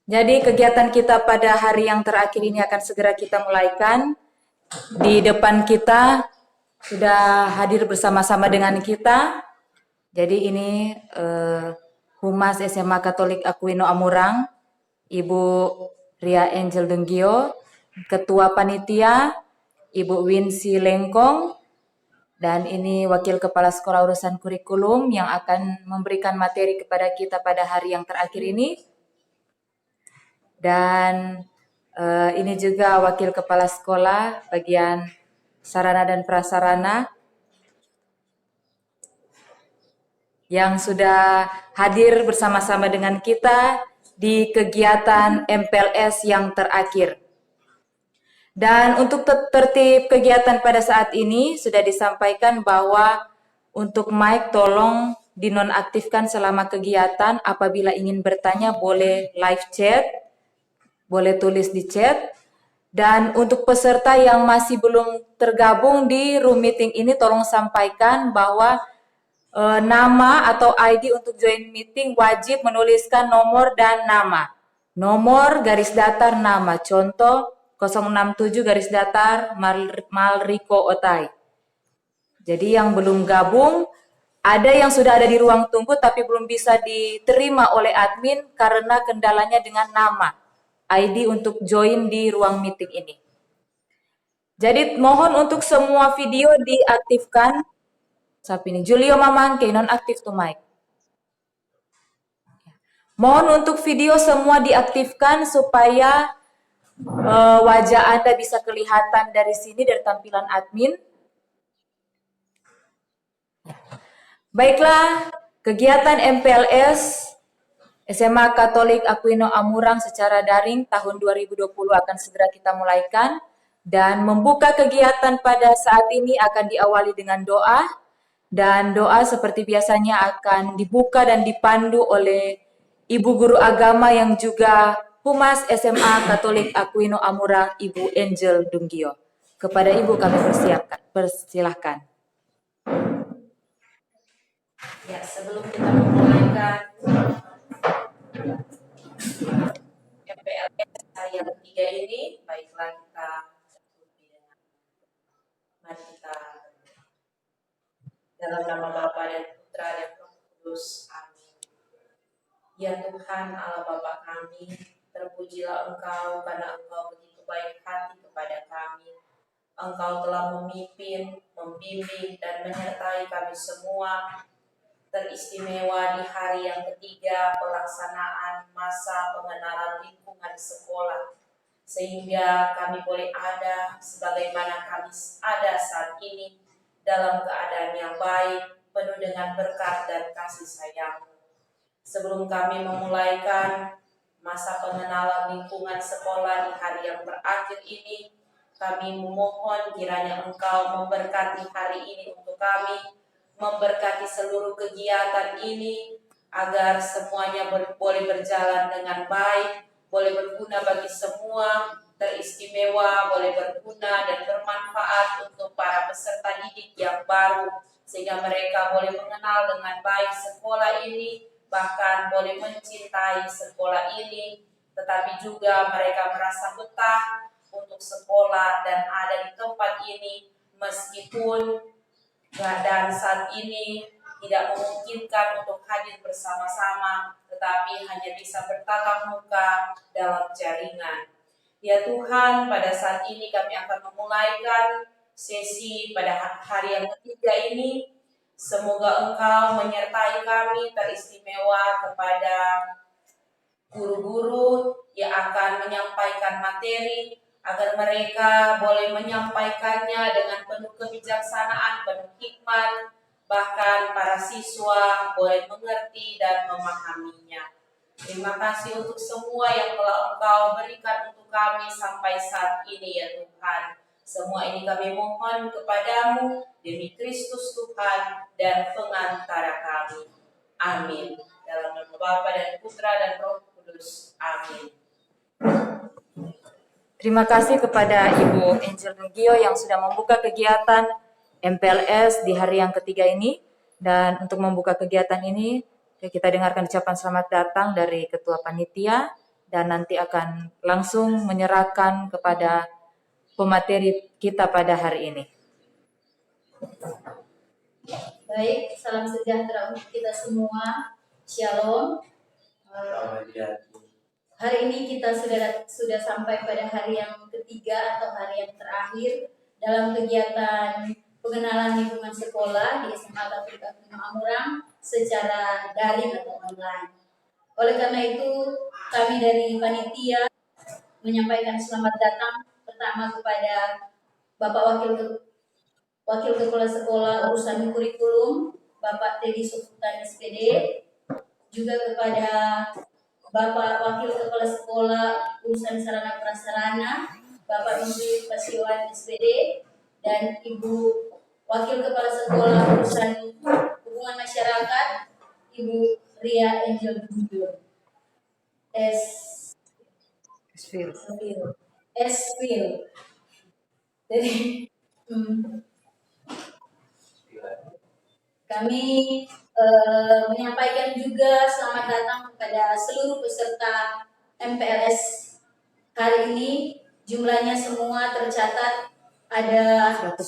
Jadi kegiatan kita pada hari yang terakhir ini akan segera kita mulaikan. Di depan kita sudah hadir bersama-sama dengan kita. Jadi ini Humas SMA Katolik Aquino Amurang, Ibu Ria Angel Denggio, Ketua Panitia, Ibu Winsi Lengkong, dan ini Wakil Kepala Sekolah Urusan Kurikulum yang akan memberikan materi kepada kita pada hari yang terakhir ini. Dan ini juga Wakil Kepala Sekolah bagian Sarana dan Prasarana yang sudah hadir bersama-sama dengan kita di kegiatan MPLS yang terakhir. Dan untuk tertib kegiatan pada saat ini sudah disampaikan bahwa untuk mic tolong dinonaktifkan selama kegiatan. Apabila ingin bertanya boleh live chat, boleh tulis di chat. Dan untuk peserta yang masih belum tergabung di room meeting ini tolong sampaikan bahwa nama atau ID untuk join meeting wajib menuliskan nomor dan nama. Nomor garis datar nama, contoh 067 garis datar Malriko Otai. Jadi yang belum gabung, ada yang sudah ada di ruang tunggu tapi belum bisa diterima oleh admin karena kendalanya dengan nama, ID untuk join di ruang meeting ini. Jadi mohon untuk semua video diaktifkan. Sapi ini Julio Mamangke nonaktif to mic. Mohon untuk video semua diaktifkan supaya wajah Anda bisa kelihatan dari sini dari tampilan admin. Baiklah, kegiatan MPLS SMA Katolik Aquino Amurang secara daring tahun 2020 akan segera kita mulaikan, dan membuka kegiatan pada saat ini akan diawali dengan doa, dan doa seperti biasanya akan dibuka dan dipandu oleh Ibu Guru Agama yang juga Humas SMA Katolik Aquino Amurang, Ibu Angel Dunggio. Kepada Ibu kami persilahkan. Ya, sebelum kita memulaikan MPLS hari yang ketiga ini, baiklah kita mari kita dalam nama Bapa dan Putra dan Roh Kudus. Amin. Ya Tuhan Allah Bapa kami, terpujilah Engkau karena Engkau begitu baik hati kepada kami. Engkau telah memimpin, membimbing, dan menyertai kami semua, teristimewa di hari yang ketiga pelaksanaan masa pengenalan lingkungan sekolah, sehingga kami boleh ada sebagaimana kami ada saat ini dalam keadaan yang baik, penuh dengan berkat dan kasih sayang. Sebelum kami memulaikan masa pengenalan lingkungan sekolah di hari yang terakhir ini, kami memohon kiranya Engkau memberkati hari ini untuk kami, memberkati seluruh kegiatan ini, agar semuanya boleh berjalan dengan baik, boleh berguna bagi semua, teristimewa, boleh berguna dan bermanfaat untuk para peserta didik yang baru, sehingga mereka boleh mengenal dengan baik sekolah ini, bahkan boleh mencintai sekolah ini, tetapi juga mereka merasa betah untuk sekolah dan ada di tempat ini, meskipun keadaan saat ini tidak memungkinkan untuk hadir bersama-sama, tetapi hanya bisa bertatap muka dalam jaringan. Ya Tuhan, pada saat ini kami akan memulaikan sesi pada hari yang ketiga ini. Semoga Engkau menyertai kami, teristimewa kepada guru-guru yang akan menyampaikan materi, agar mereka boleh menyampaikannya dengan penuh kebijaksanaan, penuh hikmat, bahkan para siswa boleh mengerti dan memahaminya. Terima kasih untuk semua yang telah Engkau berikan untuk kami sampai saat ini ya Tuhan. Semua ini kami mohon kepadamu demi Kristus Tuhan dan pengantara kami. Amin. Dalam nama Bapa dan Putra dan Roh Kudus. Amin. Terima kasih kepada Ibu Angel Dunggio yang sudah membuka kegiatan MPLS di hari yang ketiga ini. Dan untuk membuka kegiatan ini, kita dengarkan ucapan selamat datang dari Ketua Panitia, dan nanti akan langsung menyerahkan kepada pemateri kita pada hari ini. Baik, salam sejahtera untuk kita semua. Shalom. Hari ini kita sudah sampai pada hari yang ketiga atau hari yang terakhir dalam kegiatan pengenalan lingkungan sekolah di SMA Katolik Akuino Amurang secara daring atau online. Oleh karena itu, kami dari panitia menyampaikan selamat datang pertama kepada Bapak Wakil Kepala Sekolah Urusan Kurikulum, Bapak Teddy Soputan SPD, juga kepada Bapak Wakil Kepala Sekolah Urusan Sarana Prasarana, Bapak Menteri Pasioan SPD, dan Ibu Wakil Kepala Sekolah Urusan Hubungan Masyarakat, Ibu Ria Angel Bujur. Jadi, kami menyampaikan juga selamat datang kepada seluruh peserta MPLS hari ini. Jumlahnya semua tercatat ada 124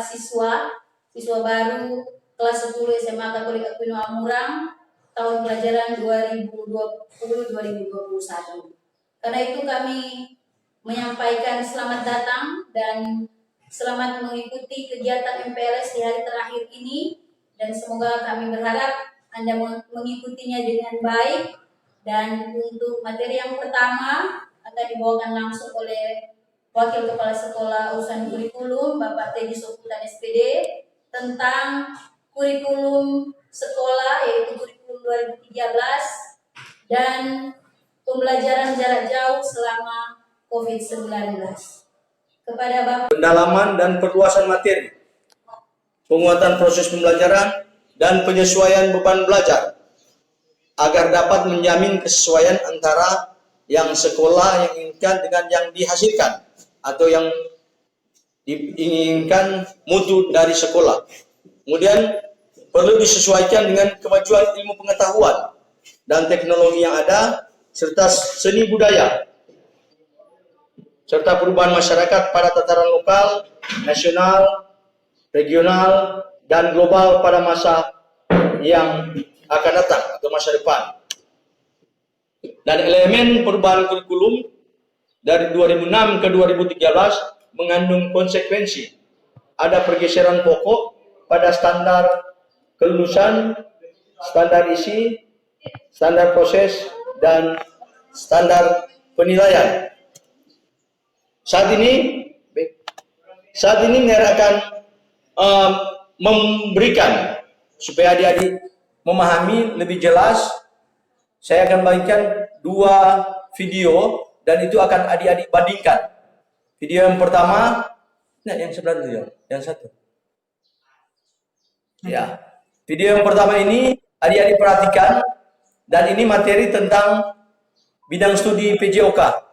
siswa baru kelas 10 SMA Katolik Akuino Amurang tahun pelajaran 2020-2021. Karena itu kami menyampaikan selamat datang dan selamat mengikuti kegiatan MPLS di hari terakhir ini, dan semoga kami berharap Anda mengikutinya dengan baik. Dan untuk materi yang pertama akan dibawakan langsung oleh Wakil Kepala Sekolah Urusan Kurikulum Bapak Teddy Soputan SPD tentang kurikulum sekolah, yaitu kurikulum 2013 dan pembelajaran jarak jauh selama COVID-19. Kepada Bapak. Pendalaman dan perluasan materi, penguatan proses pembelajaran, dan penyesuaian beban belajar agar dapat menjamin kesesuaian antara yang sekolah yang inginkan dengan yang dihasilkan atau yang diinginkan mutu dari sekolah. Kemudian perlu disesuaikan dengan kemajuan ilmu pengetahuan dan teknologi yang ada, serta seni budaya, serta perubahan masyarakat pada tataran lokal, nasional, regional, dan global pada masa yang akan datang atau masa depan. Dan elemen perubahan kurikulum dari 2006 ke 2013 mengandung konsekuensi. Ada pergeseran pokok pada standar kelulusan, standar isi, standar proses, dan standar penilaian. Saat ini NER akan memberikan supaya adik-adik memahami lebih jelas. Saya akan bagikan 2 video dan itu akan adik-adik bandingkan. Video yang pertama, yang sebelah dulu, yang satu. Ya, video yang pertama ini adik-adik perhatikan, dan ini materi tentang bidang studi PJOK.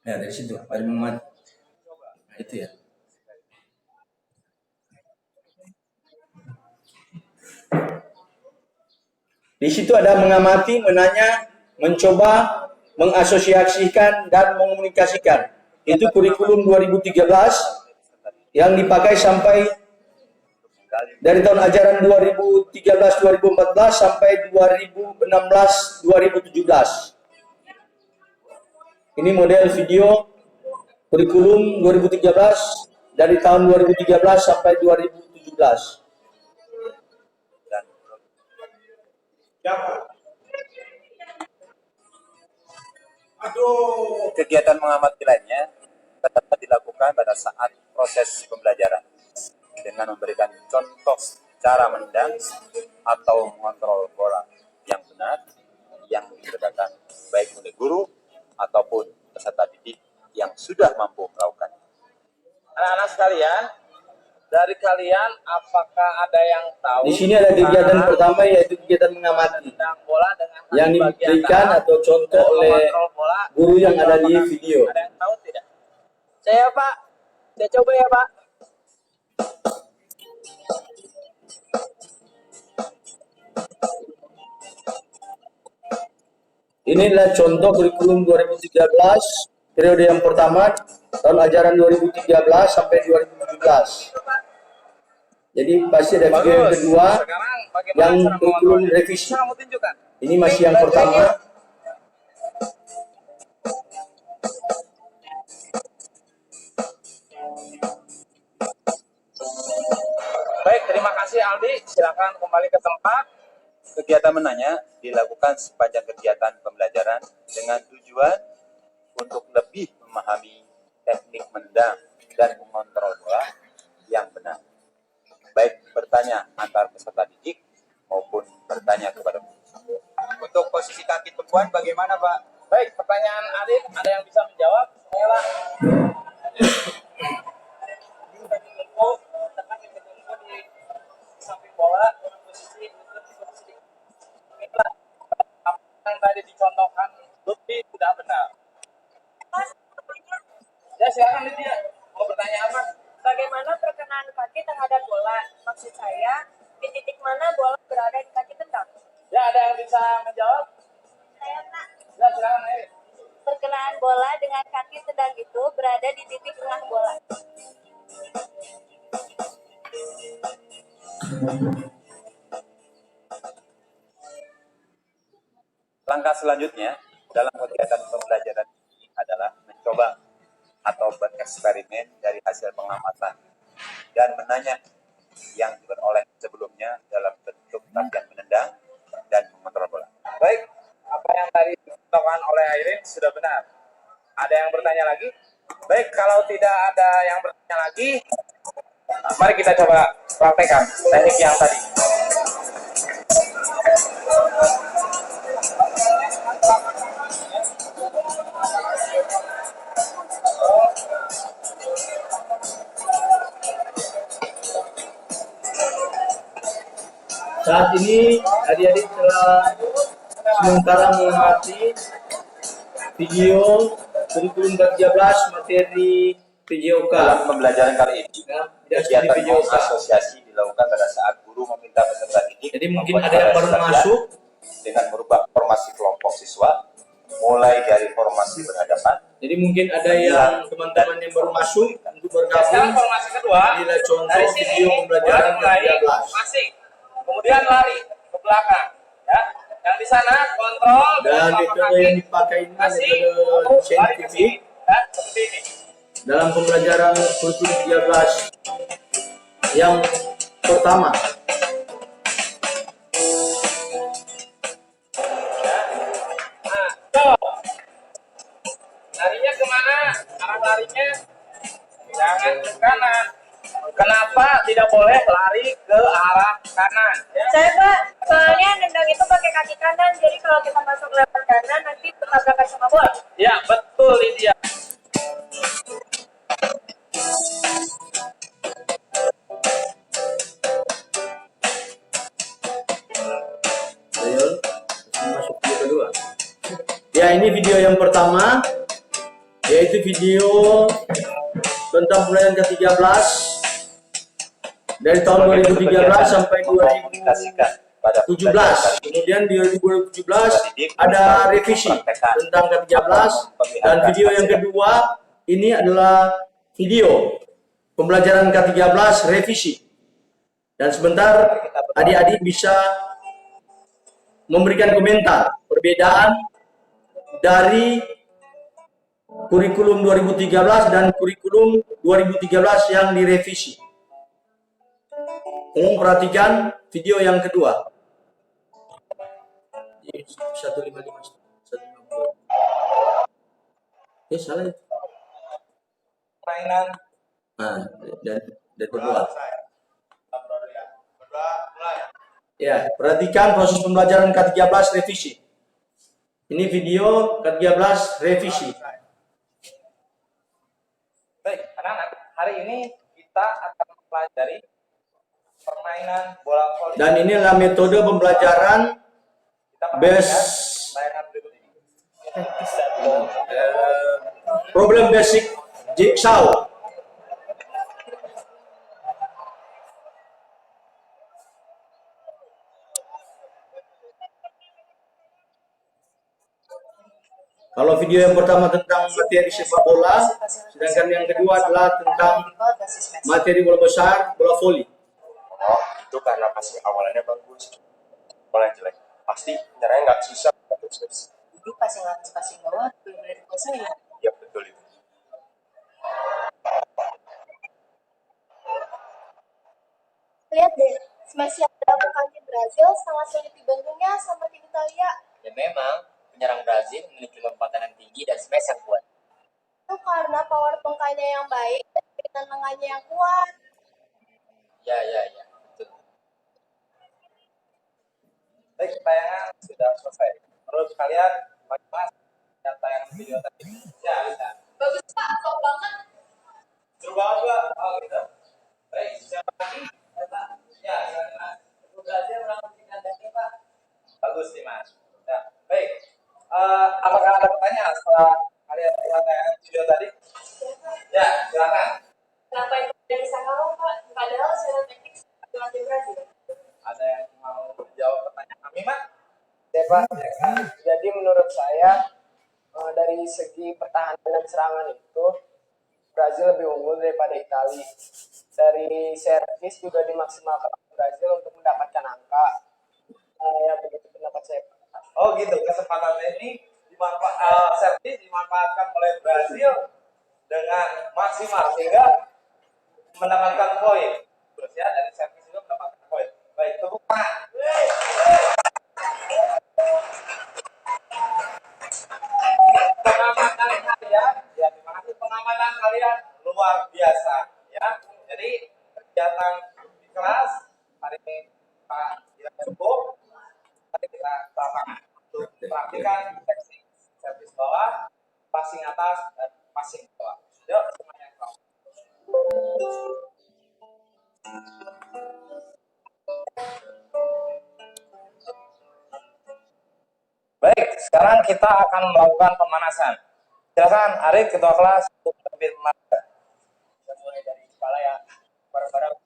Ya, dari situ ada mengamati. Nah, itu ya. Di situ ada mengamati, menanya, mencoba, mengasosiasikan, dan mengomunikasikan. Itu kurikulum 2013 yang dipakai sampai dari tahun ajaran 2013-2014 sampai 2016-2017. Ini model video kurikulum 2013 dari tahun 2013 sampai 2017. Kegiatan mengamati lainnya tetap dilakukan pada saat proses pembelajaran dengan memberikan contoh cara menendang atau mengontrol bola yang benar yang dikerjakan baik oleh guru ataupun peserta didik yang sudah mampu melakukannya. Anak-anak sekalian, dari kalian apakah ada yang tahu? Di sini ada kegiatan pertama, yaitu kegiatan mengamati yang diberikan atau contoh oleh guru yang ada di video. Ada yang tahu tidak? Saya Pak, saya coba ya Pak. Inilah contoh kurikulum 2013 periode yang pertama tahun ajaran 2013 sampai 2017. Jadi pasti ada video yang kedua yang kurikulum revisi. Ini masih yang pertama. Baik, terima kasih Aldi. Silakan kembali ke tempat. Kegiatan menanya dilakukan sepanjang kegiatan pembelajaran dengan tujuan untuk lebih memahami teknik mendang dan mengontrol bola yang benar. Baik bertanya antar peserta didik maupun bertanya kepada guru. Untuk posisi kaki tumpuan bagaimana, Pak? Baik, pertanyaan Adit, ada yang bisa menjawab? Ella. Kaki tumpu, tekan kaki tumpu di samping bola dengan posisi lutut di posisi inilah apa yang tadi dicontohkan lebih tidak benar. Ya silakan Lydia, mau bertanya apa? Bagaimana perkenaan kaki terhadap bola? Maksud saya, di titik mana bola berada di kaki tendang? Ya ada yang bisa menjawab? Saya Pak. Ya silakan Erin. Perkenaan bola dengan kaki tendang itu berada di titik tengah bola. Langkah selanjutnya dalam kegiatan pembelajaran ini adalah mencoba atau bereksperimen dari hasil pengamatan dan menanya yang diperoleh sebelumnya dalam bentuk latihan menendang dan mengontrol bola. Baik, apa yang tadi dicontohkan oleh Airin sudah benar. Ada yang bertanya lagi? Baik, kalau tidak ada yang bertanya lagi, mari kita coba praktekkan teknik yang tadi. Saat ini adik-adik telah sementara mengamati video kurikulum 13 materi PJOK. Dalam pembelajaran kali ini, kegiatan PJOK. asosiasi dilakukan pada saat guru meminta peserta didik. Jadi mungkin ada yang baru masuk dengan merubah formasi kelompok siswa, mulai dari formasi berhadapan. Jadi mungkin ada yang teman-teman yang baru masuk untuk bergabung. Formasi kedua, Inilah contoh video pembelajaran mulai 13. masing, kemudian lari ke belakang, ya. Yang di sana kontrol Dan metode yang dipakai ini metode saintifik ya, seperti ini. dalam pembelajaran kurikulum 13 yang pertama. Nah, go. Larinya kemana? Arah larinya jangan ke kanan. Kenapa tidak boleh lari ke arah kanan? Ya. Saya Pak, soalnya nendang itu pakai kaki kanan, jadi kalau kita masuk lewat kanan nanti bertabrakan sama bola. Ya, betul Lydia. Ayo, masuk video kedua. Ya, ini video yang pertama, yaitu video tentang pembelajaran ke-13 dari tahun 2013 sampai 2017. Kemudian di 2017 ada revisi tentang ke-13 dan video yang kedua ini adalah video pembelajaran ke-13 revisi. Dan sebentar adik-adik bisa memberikan komentar perbedaan dari kurikulum 2013 dan kurikulum 2013 yang direvisi. Tolong perhatikan video yang kedua. 155. Salah itu. Mainan. Nah, dan kedua. Ya, perhatikan proses pembelajaran K13 revisi. Ini video K13 revisi. Baik, anak-anak, hari ini kita akan mempelajari permainan bola voli. Dan inilah metode pembelajaran base Layanan berikut ini. problem basic jigsaw. Kalau video yang pertama tentang materi sepak bola, sedangkan yang kedua adalah tentang materi bola besar, bola voli. Oh, itu karena pasti awalannya bagus. Bola yang jelek. Pasti caranya nggak susah. Jadi passing bawah benar-benar dikuasai ya. Ya betul itu. Lihat deh, smash yang dilakukan tim Brazil sangat sulit dibandingnya sama tim Italia. Ya memang, penyerang Brazil memiliki lompatan yang tinggi dan smash yang kuat. Itu karena power tungkainya yang baik dan keinginan lengannya yang kuat. Ya, betul. Baik, tayangan sudah selesai. Menurut kalian, bagaimana yang tayangan video tadi? Ya, bisa. Bagus Pak, top banget. Seru banget juga. Oh, gitu. Baik, siapa lagi? Ya, silakan Mas. Belajar melakukan tadi, Pak. Bagus nih, Mas. Ya, baik. Apakah ada pertanyaan setelah kalian lihat tayangan video tadi? Ya, silakan. Kenapa itu jadi Sakalo, Pak? Padahal secara teknik dengan tim Brazil. Ada yang mau menjawab pertanyaan kami, Mak? Ya Pak, jadi menurut saya dari segi pertahanan dan serangan itu Brazil lebih unggul daripada Italia. Dari servis juga dimaksimalkan Brazil untuk mendapatkan angka. Ya begitu pendapat saya. Oh gitu, kesempatan ini servis dimanfaatkan oleh Brazil dengan maksimal sehingga mendapatkan poin. Terus ya, dari servis juga mendapatkan poin. Baik, tepuk tangan. Pengamatan kalian, ya terima kasih pengamatan kalian luar biasa ya. Jadi kegiatan di kelas hari ini tidak cukup. Mari kita lapangan untuk praktikan seksi servis bawah, passing atas dan passing bawah. Yuk semuanya kau. Baik, sekarang kita akan melakukan pemanasan. Silakan Arif, ketua kelas, untuk lebih pemanasan. Kita mulai dari kepala ya, bareng-bareng.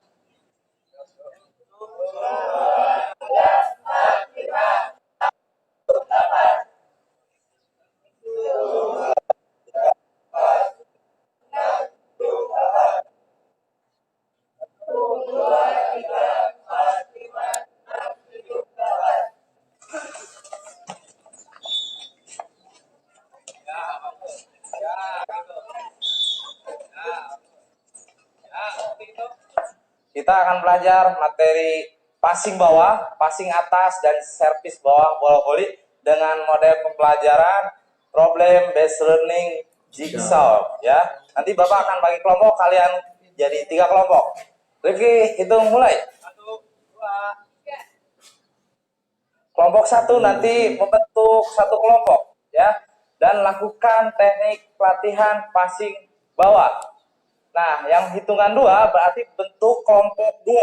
Kita akan belajar materi passing bawah, passing atas, dan servis bawah bola voli dengan model pembelajaran problem based learning jigsaw ya. Nanti Bapak akan bagi kelompok, kalian jadi 3 kelompok. Rifki, hitung mulai. 1, 2, 3. Kelompok 1 nanti membentuk 1 kelompok ya, dan lakukan teknik pelatihan passing bawah. Nah, yang hitungan 2 berarti bentuk kelompok 2.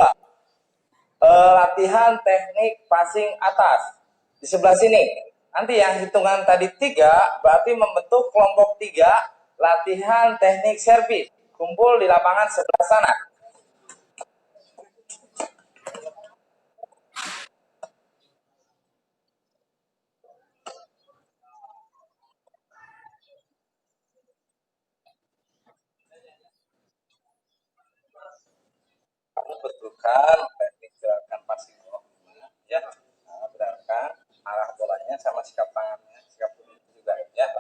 Latihan teknik passing atas. Di sebelah sini. Nanti yang hitungan tadi 3 berarti membentuk kelompok 3 latihan teknik servis. Kumpul di lapangan sebelah sana. Kamu betulkan teknik gerakan passing bawah ya. Nah, berdasarkan arah bolanya sama sikap tangannya, sikap tubuh juga ya.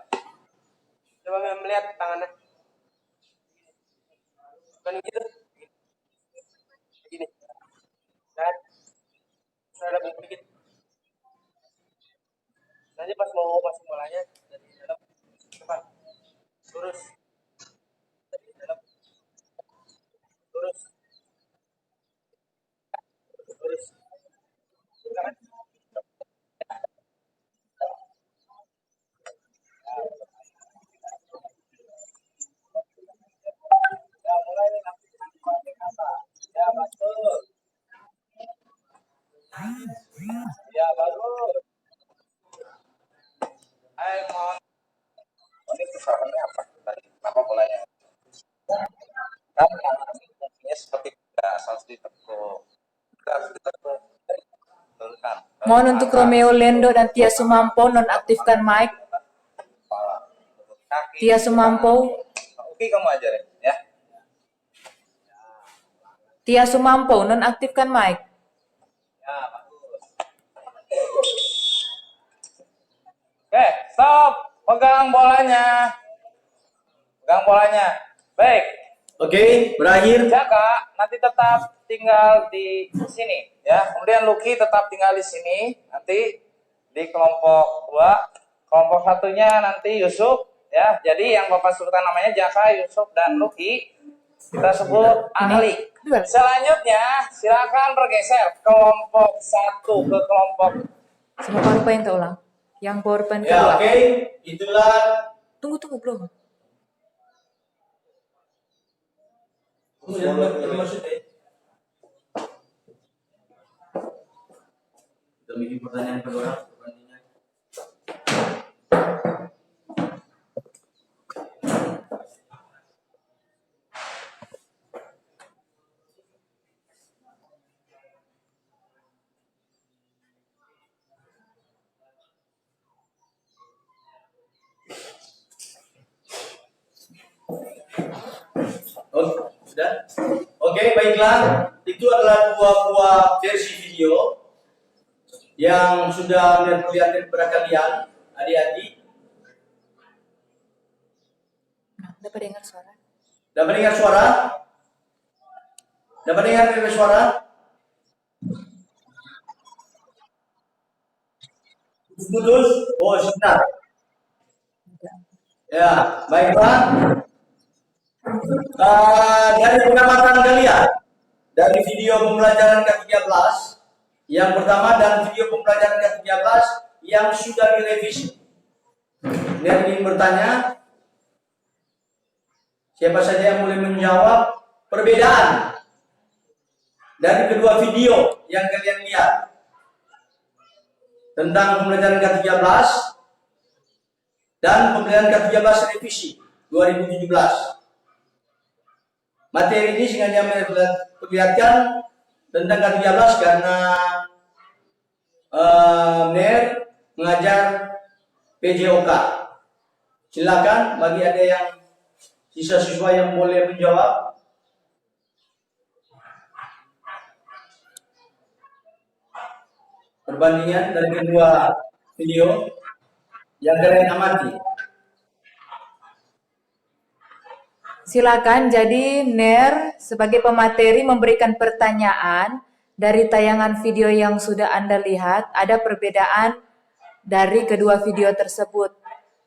Coba melihat tangannya. Bukan gitu. Begini. Dan saya lebih dikit. Nanti pas mau masuk bolanya dari dalam depan. Lurus. Dari dalam. Lurus. Lurus. Sekarang. Ya, mulai nanti ya, betul. Ya, bagus. Ayo, mohon. Ini kesusahannya apa? Tadi, kenapa bolanya? Kan fungsinya seperti asal ditekuk. Kita harus ditekuk. Turunkan. Mohon untuk Romeo Lendo dan Tia Sumampo nonaktifkan mic. Kepala. Tia Sumampau. Oke, kamu ajarin ya. Tia Sumampau, nonaktifkan mic. Ya, bagus. Oke, stop. Pegang bolanya. Pegang bolanya. Baik. Oke, berakhir. Jaka nanti tetap tinggal di sini ya. Kemudian Lucky tetap tinggal di sini. Nanti di kelompok 2. Kelompok satunya nanti Yusuf ya. Jadi yang Bapak sebutkan namanya Jaka, Yusuf dan Lucky kita sebut ahli. Selanjutnya silakan bergeser kelompok 1 ke kelompok. Semua PowerPoint tak ulang. Yang PowerPoint Ya, kedua. oke. Itulah. Tunggu belum. Maksudnya. Kita bikin pertanyaan kedua. Oh, sudah? Oke, baiklah. Itu adalah dua buah versi video yang sudah diperlihatkan kepada kalian, adik-adik. Dapat dengar suara? Dapat dengar suara? Dapat dengar suara? Putus? Oh, sebentar. Ya, baiklah. Dari pengamatan kalian, dari video pembelajaran ke-13 yang pertama dan video pembelajaran ke-13 yang sudah direvisi. Saya ingin bertanya, siapa saja yang boleh menjawab perbedaan dari kedua video yang kalian lihat tentang pembelajaran ke-13 dan pembelajaran ke-13 revisi 2017. Materi ini sengaja memperlihatkan tentang ke-13 karena Mer mengajar PJOK. Silakan bagi ada yang siswa-siswa yang boleh menjawab. Perbandingan dari kedua video yang kalian amati. Silakan, jadi NER sebagai pemateri memberikan pertanyaan dari tayangan video yang sudah Anda lihat. Ada perbedaan dari kedua video tersebut.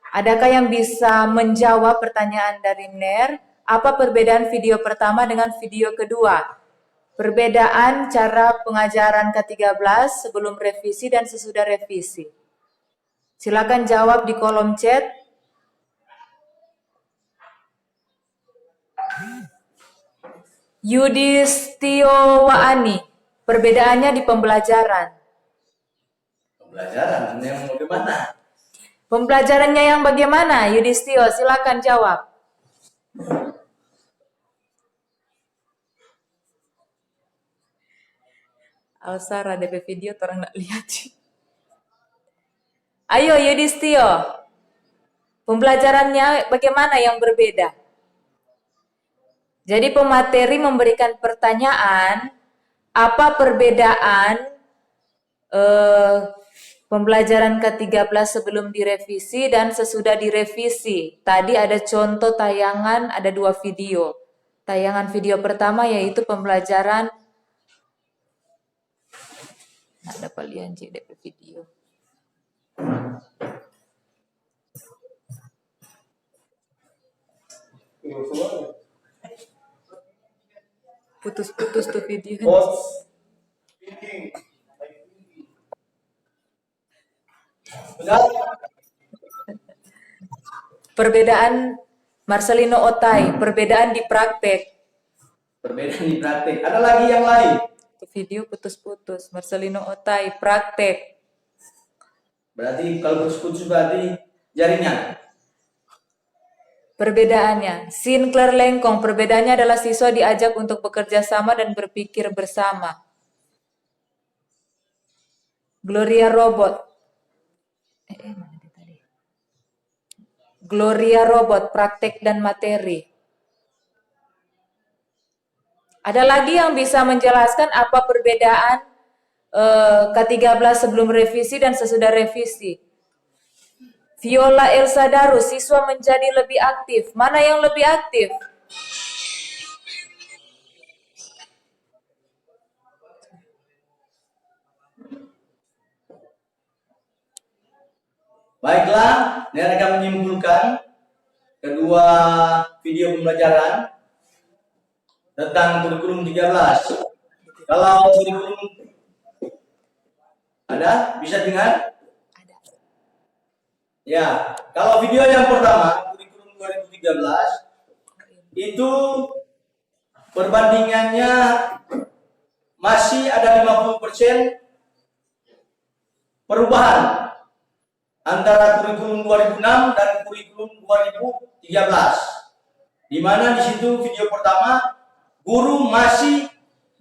Adakah yang bisa menjawab pertanyaan dari NER? Apa perbedaan video pertama dengan video kedua? Perbedaan cara pengajaran ke-13 sebelum revisi dan sesudah revisi. Silakan jawab di kolom chat. Yudhistio Waani, perbedaannya di pembelajaran. Pembelajaran yang bagaimana? Pembelajarannya yang bagaimana, Yudhistio? Silakan jawab. Alsara DP video orang nak lihat. Ayo Yudhistio, pembelajarannya bagaimana yang berbeda? Jadi pemateri memberikan pertanyaan, apa perbedaan pembelajaran ke-13 sebelum direvisi dan sesudah direvisi. Tadi ada contoh tayangan, ada 2 video. Tayangan video pertama yaitu pembelajaran, ada palian JDP video. Putus-putus tuh video. Perbedaan Marcelino Otai, perbedaan di praktek. Perbedaan di praktek. Ada lagi yang lain? Video putus-putus. Marcelino Otai, praktek. Berarti kalau putus-putus berarti jaringan. Perbedaannya, Sinclair Lengkong, perbedaannya adalah siswa diajak untuk bekerja sama dan berpikir bersama. Gloria Robot. Gloria Robot, praktek dan materi. Ada lagi yang bisa menjelaskan apa perbedaan K13 sebelum revisi dan sesudah revisi? Viola Elsa Darus, siswa menjadi lebih aktif. Mana yang lebih aktif? Baiklah, saya akan menyimpulkan kedua video pembelajaran tentang kurikulum 13. Kalau kurikulum ada, bisa dengar? Ya, kalau video yang pertama, kurikulum 2013, itu perbandingannya masih ada 50% perubahan antara kurikulum 2006 dan kurikulum 2013. Di mana di situ video pertama, guru masih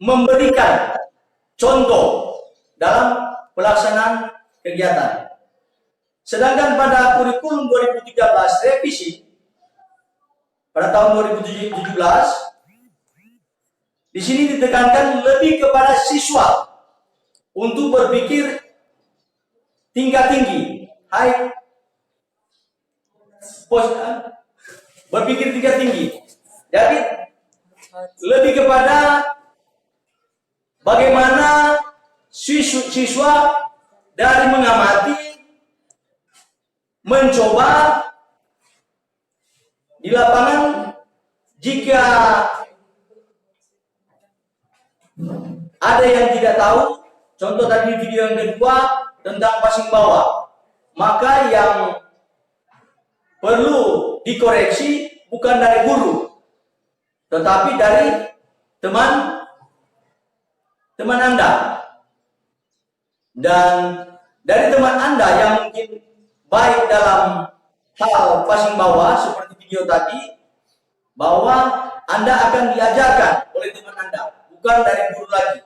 memberikan contoh dalam pelaksanaan kegiatan. Sedangkan pada kurikulum 2013 revisi pada tahun 2017, di sini ditekankan lebih kepada siswa untuk berpikir tingkat tinggi, berpikir tingkat tinggi. Jadi lebih kepada bagaimana siswa dari mengamati, mencoba di lapangan. Jika ada yang tidak tahu, contoh tadi video yang kedua tentang passing bawah, maka yang perlu dikoreksi bukan dari guru, tetapi dari teman Anda. Dan dari teman Anda yang mungkin baik dalam hal passing bawah seperti video tadi, bahwa Anda akan diajarkan oleh teman Anda, bukan dari guru lagi.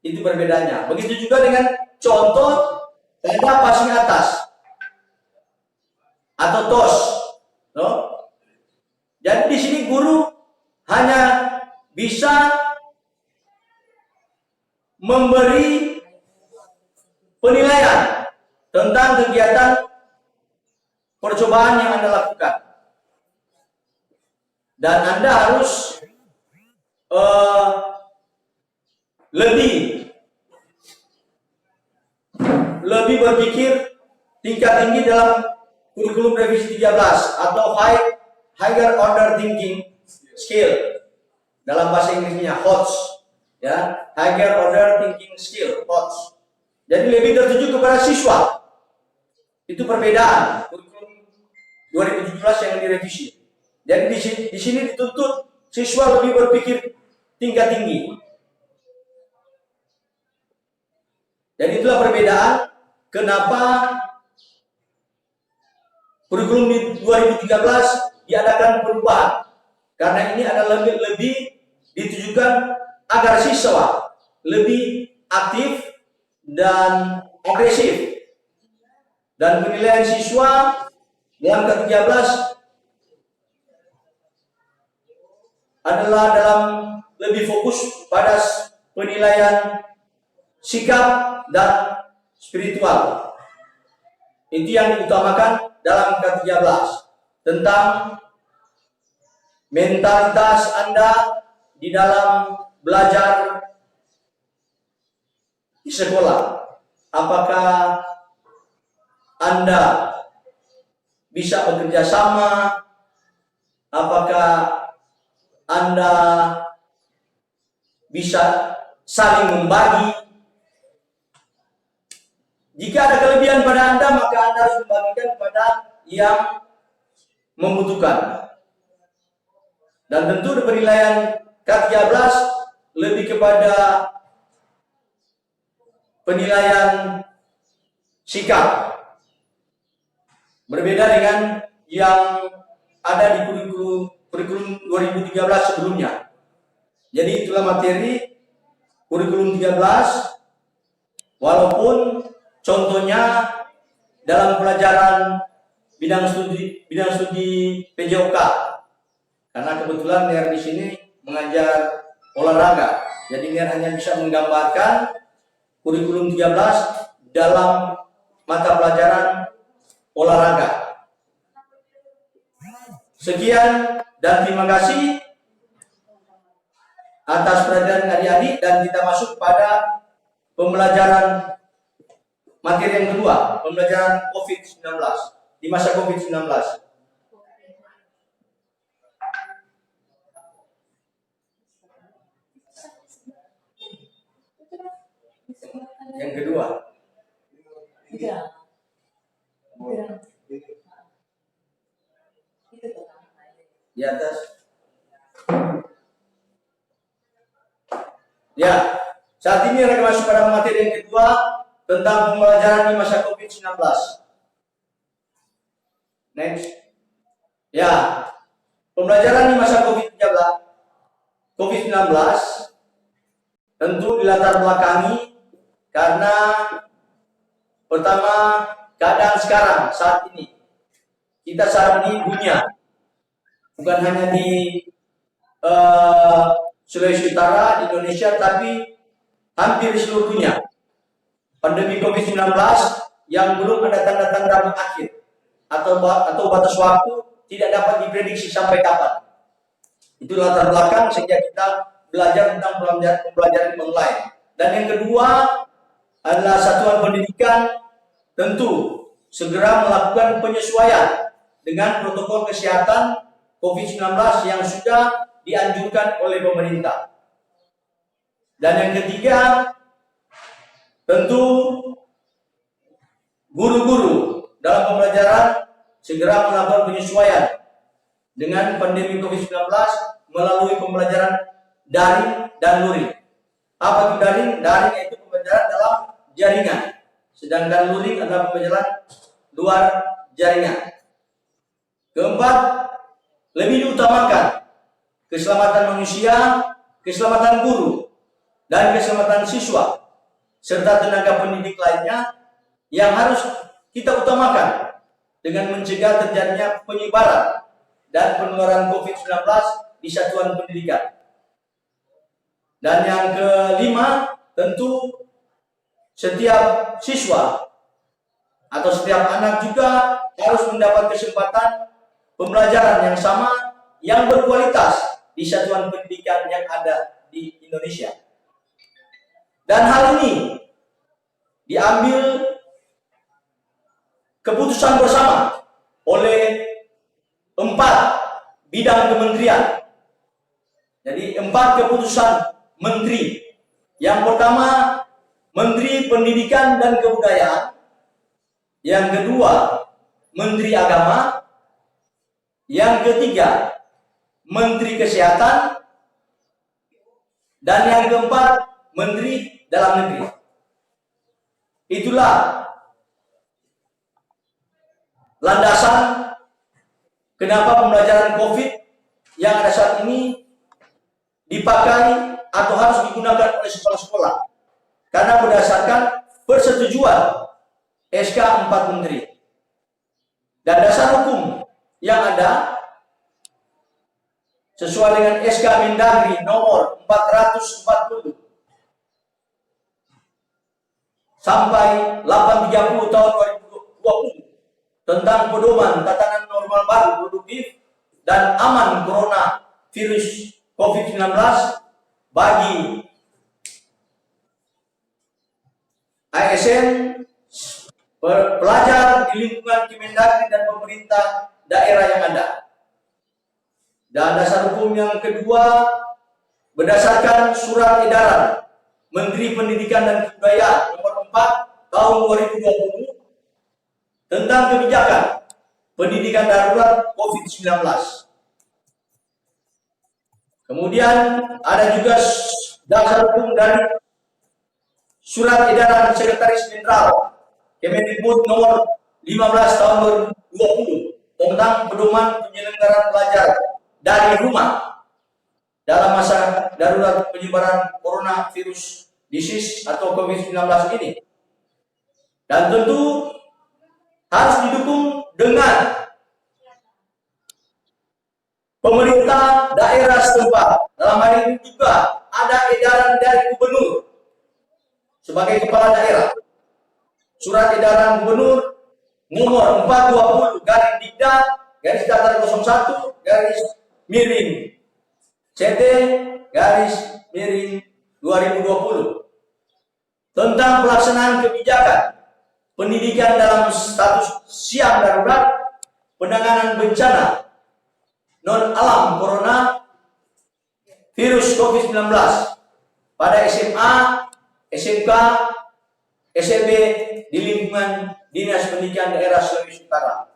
Itu perbedaannya. Begitu juga dengan contoh tanda passing atas atau toss, no? Jadi di sini guru hanya bisa memberi penilaian tentang kegiatan percobaan yang Anda lakukan, dan Anda harus lebih berpikir tingkat tinggi dalam kurikulum revisi 13 atau higher order thinking skill, dalam bahasa Inggrisnya HOTS, ya, higher order thinking skill, HOTS. Jadi lebih tertuju kepada siswa. Itu perbedaan kurikulum 2017 yang direvisi. Jadi di sini dituntut siswa lebih berpikir tingkat tinggi. Jadi itulah perbedaan kenapa kurikulum 2013 diadakan perubahan. Karena ini adalah lebih ditujukan agar siswa lebih aktif dan agresif. Dan penilaian siswa dalam K13 adalah dalam lebih fokus pada penilaian sikap dan spiritual. Itu yang diutamakan dalam K13, tentang mentalitas Anda di dalam belajar di sekolah. Apakah Anda bisa bekerja sama? Apakah Anda bisa saling membagi? Jika ada kelebihan pada Anda, maka Anda harus membagikan kepada yang membutuhkan. Dan tentu penilaian K13 lebih kepada penilaian sikap. Berbeda dengan yang ada di kurikulum 2013 sebelumnya. Jadi itulah materi kurikulum 13, walaupun contohnya dalam pelajaran bidang studi PJOK. Karena kebetulan Niar di sini mengajar olahraga. Jadi Niar hanya bisa menggambarkan kurikulum 13 dalam mata pelajaran olahraga. Sekian dan terima kasih atas perhatian adik-adik, dan kita masuk pada pembelajaran materi yang kedua, pembelajaran COVID-19 di masa COVID-19. Yang kedua. Di atas. Ya, saat ini akan masuk pada materi yang kedua tentang pembelajaran di masa COVID-19. Next. Ya, pembelajaran di masa COVID-19 tentu dilatar belakangi karena pertama keadaan sekarang saat ini. Kita saat ini dunia, bukan hanya di Sulawesi Utara, di Indonesia, tapi hampir di seluruh dunia. Pandemi COVID-19 yang belum ada tanda-tanda berakhir atau batas waktu tidak dapat diprediksi sampai kapan. Itu latar belakang sehingga kita belajar tentang pembelajaran online. Dan yang kedua adalah satuan pendidikan tentu segera melakukan penyesuaian dengan protokol kesehatan COVID-19 yang sudah dianjurkan oleh pemerintah. Dan yang ketiga, tentu guru-guru dalam pembelajaran segera melakukan penyesuaian dengan pandemi COVID-19 melalui pembelajaran daring dan luring. Apa itu daring? Daring yaitu pembelajaran dalam jaringan, sedangkan luring adalah pembelajaran luar jaringan. Keempat, lebih diutamakan keselamatan manusia, keselamatan guru, dan keselamatan siswa, serta tenaga pendidik lainnya yang harus kita utamakan dengan mencegah terjadinya penyebaran dan penularan COVID-19 di satuan pendidikan. Dan yang kelima, tentu setiap siswa atau setiap anak juga harus mendapat kesempatan pembelajaran yang sama, yang berkualitas di satuan pendidikan yang ada di Indonesia. Dan hal ini diambil keputusan bersama oleh 4 bidang kementerian. Jadi 4 keputusan menteri. Yang pertama, Menteri Pendidikan dan Kebudayaan. Yang kedua, Menteri Agama. Yang ketiga, Menteri Kesehatan. Dan yang keempat, Menteri Dalam Negeri. Itulah landasan kenapa pembelajaran COVID yang ada saat ini dipakai atau harus digunakan oleh sekolah-sekolah. Karena berdasarkan persetujuan SK 4 Menteri. Dan dasar hukum yang ada sesuai dengan SK Mendagri nomor 440 sampai 830 tahun 2020 tentang pedoman tatanan normal baru produktif dan aman corona virus COVID-19 bagi ASN, pelajar di lingkungan Kemendagri dan pemerintah daerah yang ada. Dan dasar hukum yang kedua berdasarkan surat edaran Menteri Pendidikan dan Kebudayaan nomor 4 tahun 2020 tentang kebijakan pendidikan darurat COVID-19. Kemudian ada juga dasar hukum dari surat edaran Sekretaris Jenderal Kemendikbud nomor 15 tahun 2020 tentang pedoman penyelenggaraan belajar dari rumah dalam masa darurat penyebaran coronavirus disease atau COVID-19 ini. Dan tentu harus didukung dengan pemerintah daerah setempat. Dalam hal ini juga ada edaran dari gubernur sebagai kepala daerah. Surat edaran gubernur nomor 420/Dikda-1/CT-2020 tentang pelaksanaan kebijakan pendidikan dalam status siap darurat penanganan bencana non alam corona virus COVID-19 pada SMA, SMK, SMP di lingkungan Dinas Pendidikan Daerah Sulawesi Utara.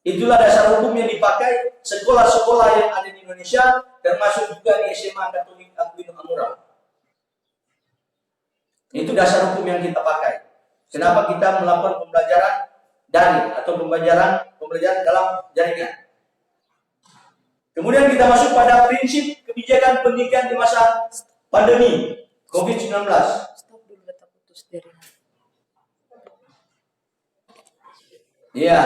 Itulah dasar hukum yang dipakai sekolah-sekolah yang ada di Indonesia, termasuk juga di SMA Katolik Aquino Amurang. Itu dasar hukum yang kita pakai. Kenapa kita melakukan pembelajaran daring atau pembelajaran dalam jaringan. Kemudian kita masuk pada prinsip kebijakan pendidikan di masa pandemi COVID-19. Ya,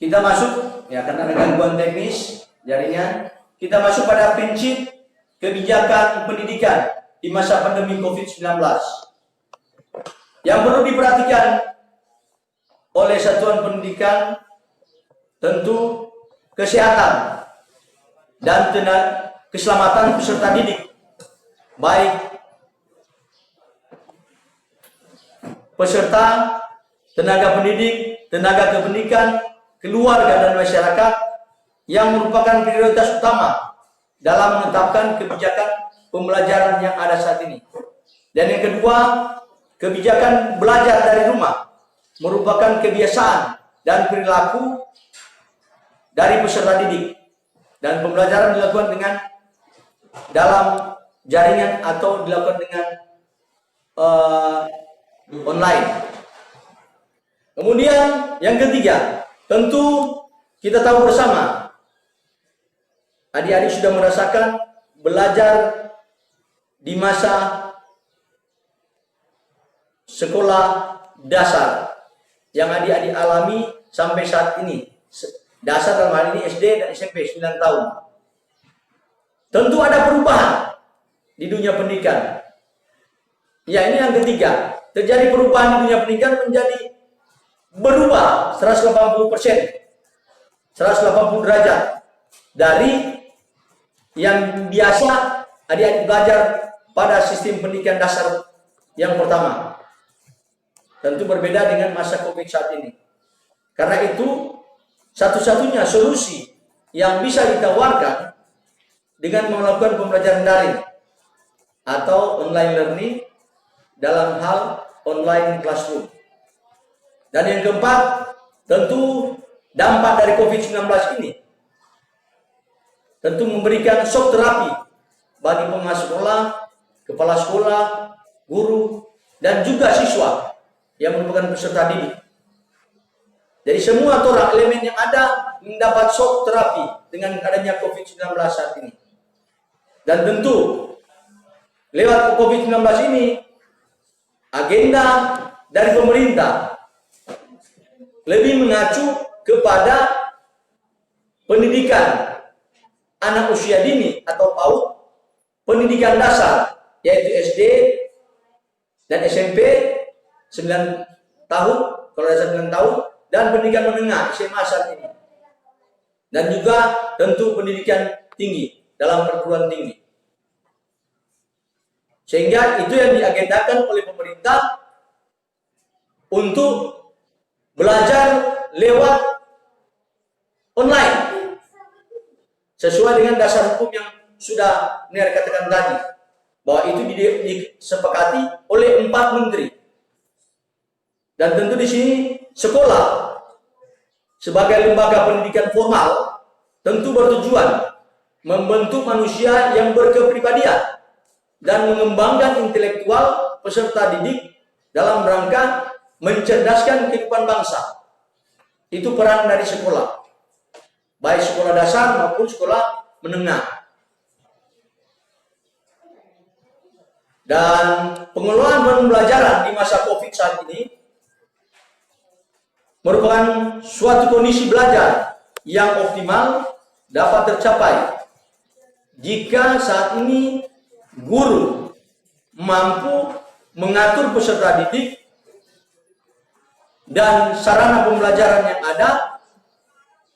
kita masuk ya karena ada gangguan teknis jaringan. Kita masuk pada prinsip kebijakan pendidikan di masa pandemi COVID-19. Yang perlu diperhatikan oleh satuan pendidikan tentu kesehatan dan keselamatan peserta didik, baik peserta, tenaga pendidik, tenaga kependidikan, keluarga dan masyarakat yang merupakan prioritas utama dalam menetapkan kebijakan pembelajaran yang ada saat ini. Dan yang kedua, kebijakan belajar dari rumah merupakan kebiasaan dan perilaku dari peserta didik, dan pembelajaran dilakukan dengan dalam jaringan atau dilakukan dengan online. Kemudian yang ketiga, tentu kita tahu bersama, adik-adik sudah merasakan belajar di masa sekolah dasar yang adik-adik alami sampai saat ini. Dasar dalam hal ini SD dan SMP 9 tahun. Tentu ada perubahan di dunia pendidikan. Ya, ini yang ketiga. Terjadi perubahan di dunia pendidikan menjadi berubah 180%, 180 derajat dari yang biasa adik-adik belajar pada sistem pendidikan dasar yang pertama. Tentu berbeda dengan masa COVID saat ini. Karena itu satu-satunya solusi yang bisa ditawarkan dengan melakukan pembelajaran daring atau online learning dalam hal online classroom. Dan yang keempat, tentu dampak dari COVID-19 ini tentu memberikan shock terapi bagi pengawas sekolah, kepala sekolah, guru, dan juga siswa yang merupakan peserta didik. Jadi semua torak elemen yang ada mendapat shock terapi dengan adanya COVID-19 saat ini. Dan tentu lewat COVID-19 ini agenda dari pemerintah lebih mengacu kepada pendidikan anak usia dini atau PAUD, pendidikan dasar yaitu SD dan SMP 9 tahun, kalau ada 9 tahun, dan pendidikan menengah SMA saat ini. Dan juga tentu pendidikan tinggi dalam perguruan tinggi. Sehingga itu yang diagendakan oleh pemerintah untuk belajar lewat online. Sesuai dengan dasar hukum yang sudah Ner katakan tadi, bahwa itu disepakati oleh 4 menteri. Dan tentu di sini sekolah sebagai lembaga pendidikan formal tentu bertujuan membentuk manusia yang berkepribadian dan mengembangkan intelektual peserta didik dalam rangka mencerdaskan kehidupan bangsa. Itu peran dari sekolah, baik sekolah dasar maupun sekolah menengah. Dan pengelolaan pembelajaran di masa COVID saat ini merupakan suatu kondisi belajar yang optimal dapat tercapai jika saat ini guru mampu mengatur peserta didik dan sarana pembelajaran yang ada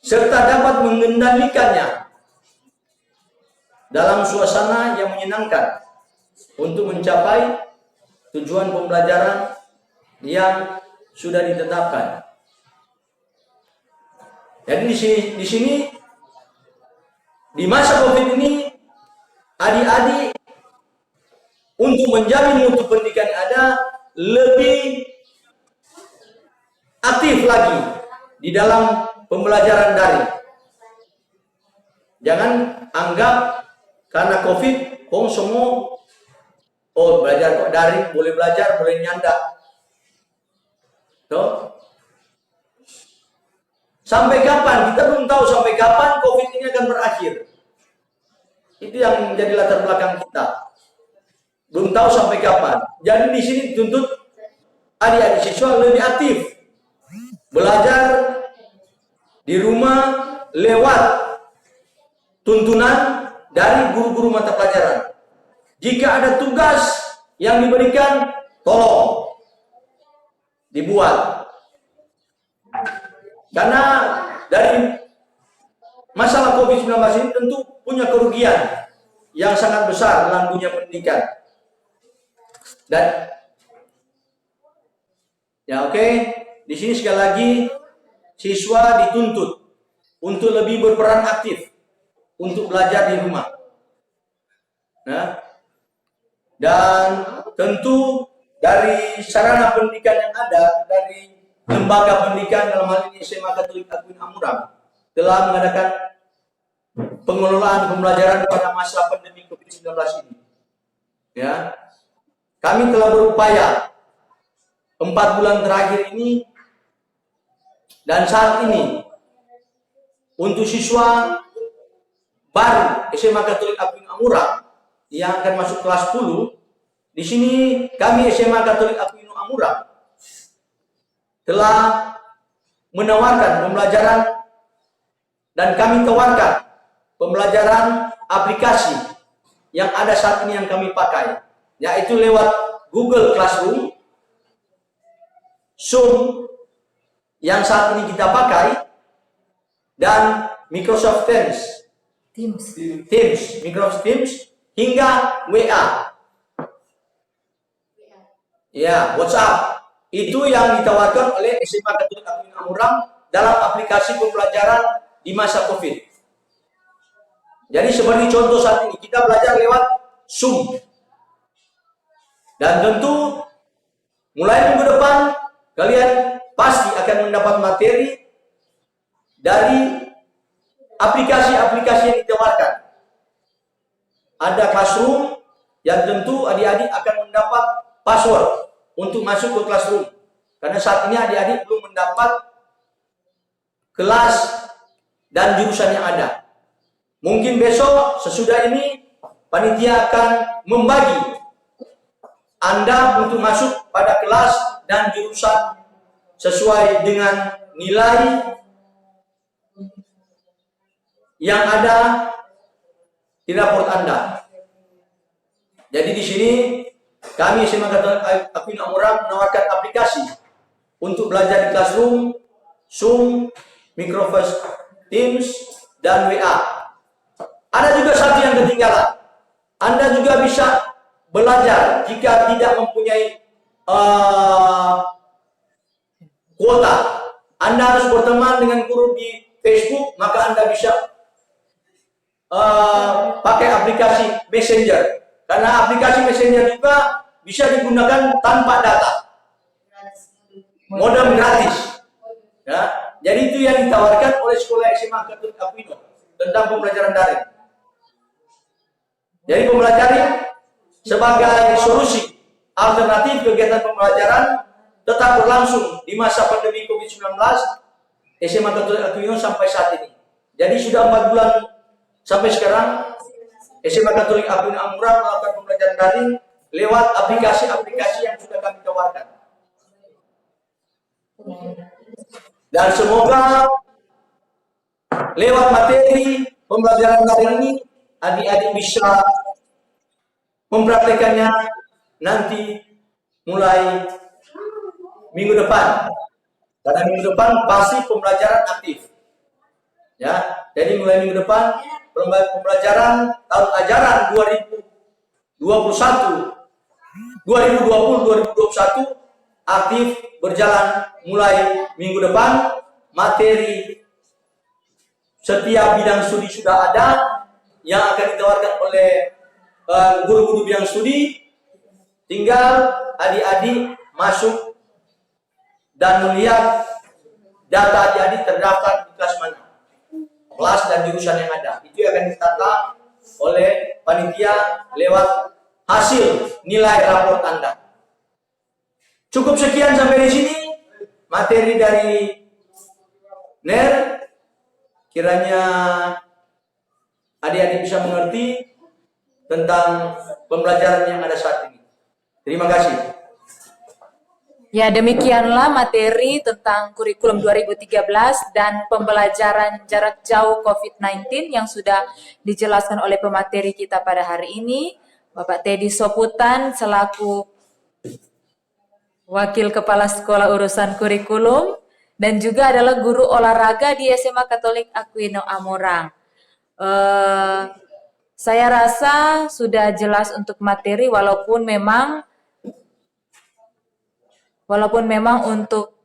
serta dapat mengendalikannya dalam suasana yang menyenangkan untuk mencapai tujuan pembelajaran yang sudah ditetapkan. Jadi di sini di masa Covid ini adik-adik untuk menjamin mutu pendidikan yang ada lebih aktif lagi di dalam pembelajaran daring. Jangan anggap karena Covid, semua belajar kok daring, boleh belajar, boleh nyanda. Tuh. Sampai kapan? Kita belum tahu sampai kapan Covid ini akan berakhir. Itu yang menjadi latar belakang kita. Belum tahu sampai kapan. Jadi di sini dituntut adik-adik siswa lebih aktif. Belajar di rumah lewat tuntunan dari guru-guru mata pelajaran. Jika ada tugas yang diberikan, tolong dibuat. Karena dari masalah COVID-19 ini tentu punya kerugian yang sangat besar dalam dunia pendidikan. Dan ya oke, di sini sekali lagi siswa dituntut untuk lebih berperan aktif untuk belajar di rumah. Nah, dan tentu dari sarana pendidikan yang ada, dari lembaga pendidikan dalam hal ini SMA Katolik Akuin Amurang telah mengadakan pengelolaan pembelajaran pada masa pandemi COVID-19 ini. Ya, kami telah berupaya 4 bulan terakhir ini dan saat ini untuk siswa baru SMA Katolik Akuin Amurang yang akan masuk kelas 10, di sini kami SMA Katolik Akuin Amurang telah menawarkan pembelajaran dan kami tawarkan pembelajaran aplikasi yang ada saat ini yang kami pakai, yaitu lewat Google Classroom, Zoom yang saat ini kita pakai, dan Microsoft Microsoft Teams, hingga WA. Ya, WhatsApp. Itu yang ditawarkan oleh SMA Katolik Akuin Amurang dalam aplikasi pembelajaran di masa COVID. Jadi seperti contoh saat ini, kita belajar lewat Zoom. Dan tentu mulai minggu depan, kalian pasti akan mendapat materi dari aplikasi-aplikasi yang ditawarkan. Ada Classroom yang tentu adik-adik akan mendapat password untuk masuk ke Classroom. Karena saat ini adik-adik belum mendapat kelas dan jurusan yang ada. Mungkin besok sesudah ini panitia akan membagi Anda untuk masuk pada kelas dan jurusan sesuai dengan nilai yang ada di raport Anda. Jadi di sini kami SMA Katolik Akuin Amurang menawarkan aplikasi untuk belajar di Classroom, Zoom, Microsoft Teams, dan WA. Ada juga satu yang ketinggalan. Anda juga bisa belajar jika tidak mempunyai kuota. Anda harus berteman dengan guru di Facebook, maka Anda bisa pakai aplikasi Messenger. Karena aplikasi Messenger juga bisa digunakan tanpa data. Modem gratis. Ya, jadi itu yang ditawarkan oleh sekolah SMA Katolik Akuin tentang pembelajaran daring. Jadi pembelajaran sebagai solusi alternatif kegiatan pembelajaran tetap berlangsung di masa pandemi COVID-19 SMA Katolik Akuin sampai saat ini. Jadi sudah 4 bulan sampai sekarang SMA Katolik Akuin Amurang melakukan pembelajaran daring lewat aplikasi-aplikasi yang sudah kami tawarkan. Dan semoga lewat materi pembelajaran daring ini adik-adik bisa mempraktekannya nanti mulai minggu depan. Karena minggu depan pasti pembelajaran aktif. Ya, jadi mulai minggu depan pembelajaran tahun ajaran 2021 aktif berjalan mulai minggu depan. Materi setiap bidang studi sudah ada yang akan ditawarkan oleh guru-guru bidang studi. Tinggal adik-adik masuk dan melihat data adik-adik terdaftar di kelas mana, kelas dan jurusan yang ada. Itu akan ditata oleh panitia lewat hasil nilai raport Anda. Cukup sekian sampai di sini materi dari NER. Kiranya adik-adik bisa mengerti tentang pembelajaran yang ada saat ini. Terima kasih. Ya, demikianlah materi tentang kurikulum 2013 dan pembelajaran jarak jauh COVID-19 yang sudah dijelaskan oleh pemateri kita pada hari ini, Bapak Teddy Soputan selaku Wakil Kepala Sekolah Urusan Kurikulum dan juga adalah guru olahraga di SMA Katolik Aquino Amurang. Saya rasa sudah jelas untuk materi walaupun memang untuk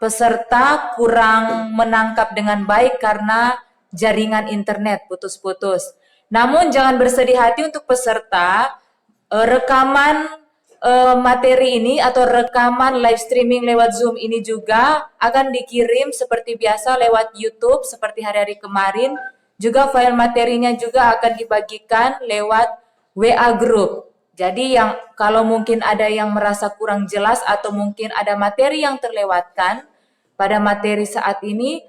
peserta kurang menangkap dengan baik karena jaringan internet putus-putus. Namun jangan bersedih hati untuk peserta, rekaman materi ini atau rekaman live streaming lewat Zoom ini juga akan dikirim seperti biasa lewat YouTube seperti hari-hari kemarin. Juga file materinya juga akan dibagikan lewat WA Group. Jadi yang kalau mungkin ada yang merasa kurang jelas atau mungkin ada materi yang terlewatkan pada materi saat ini,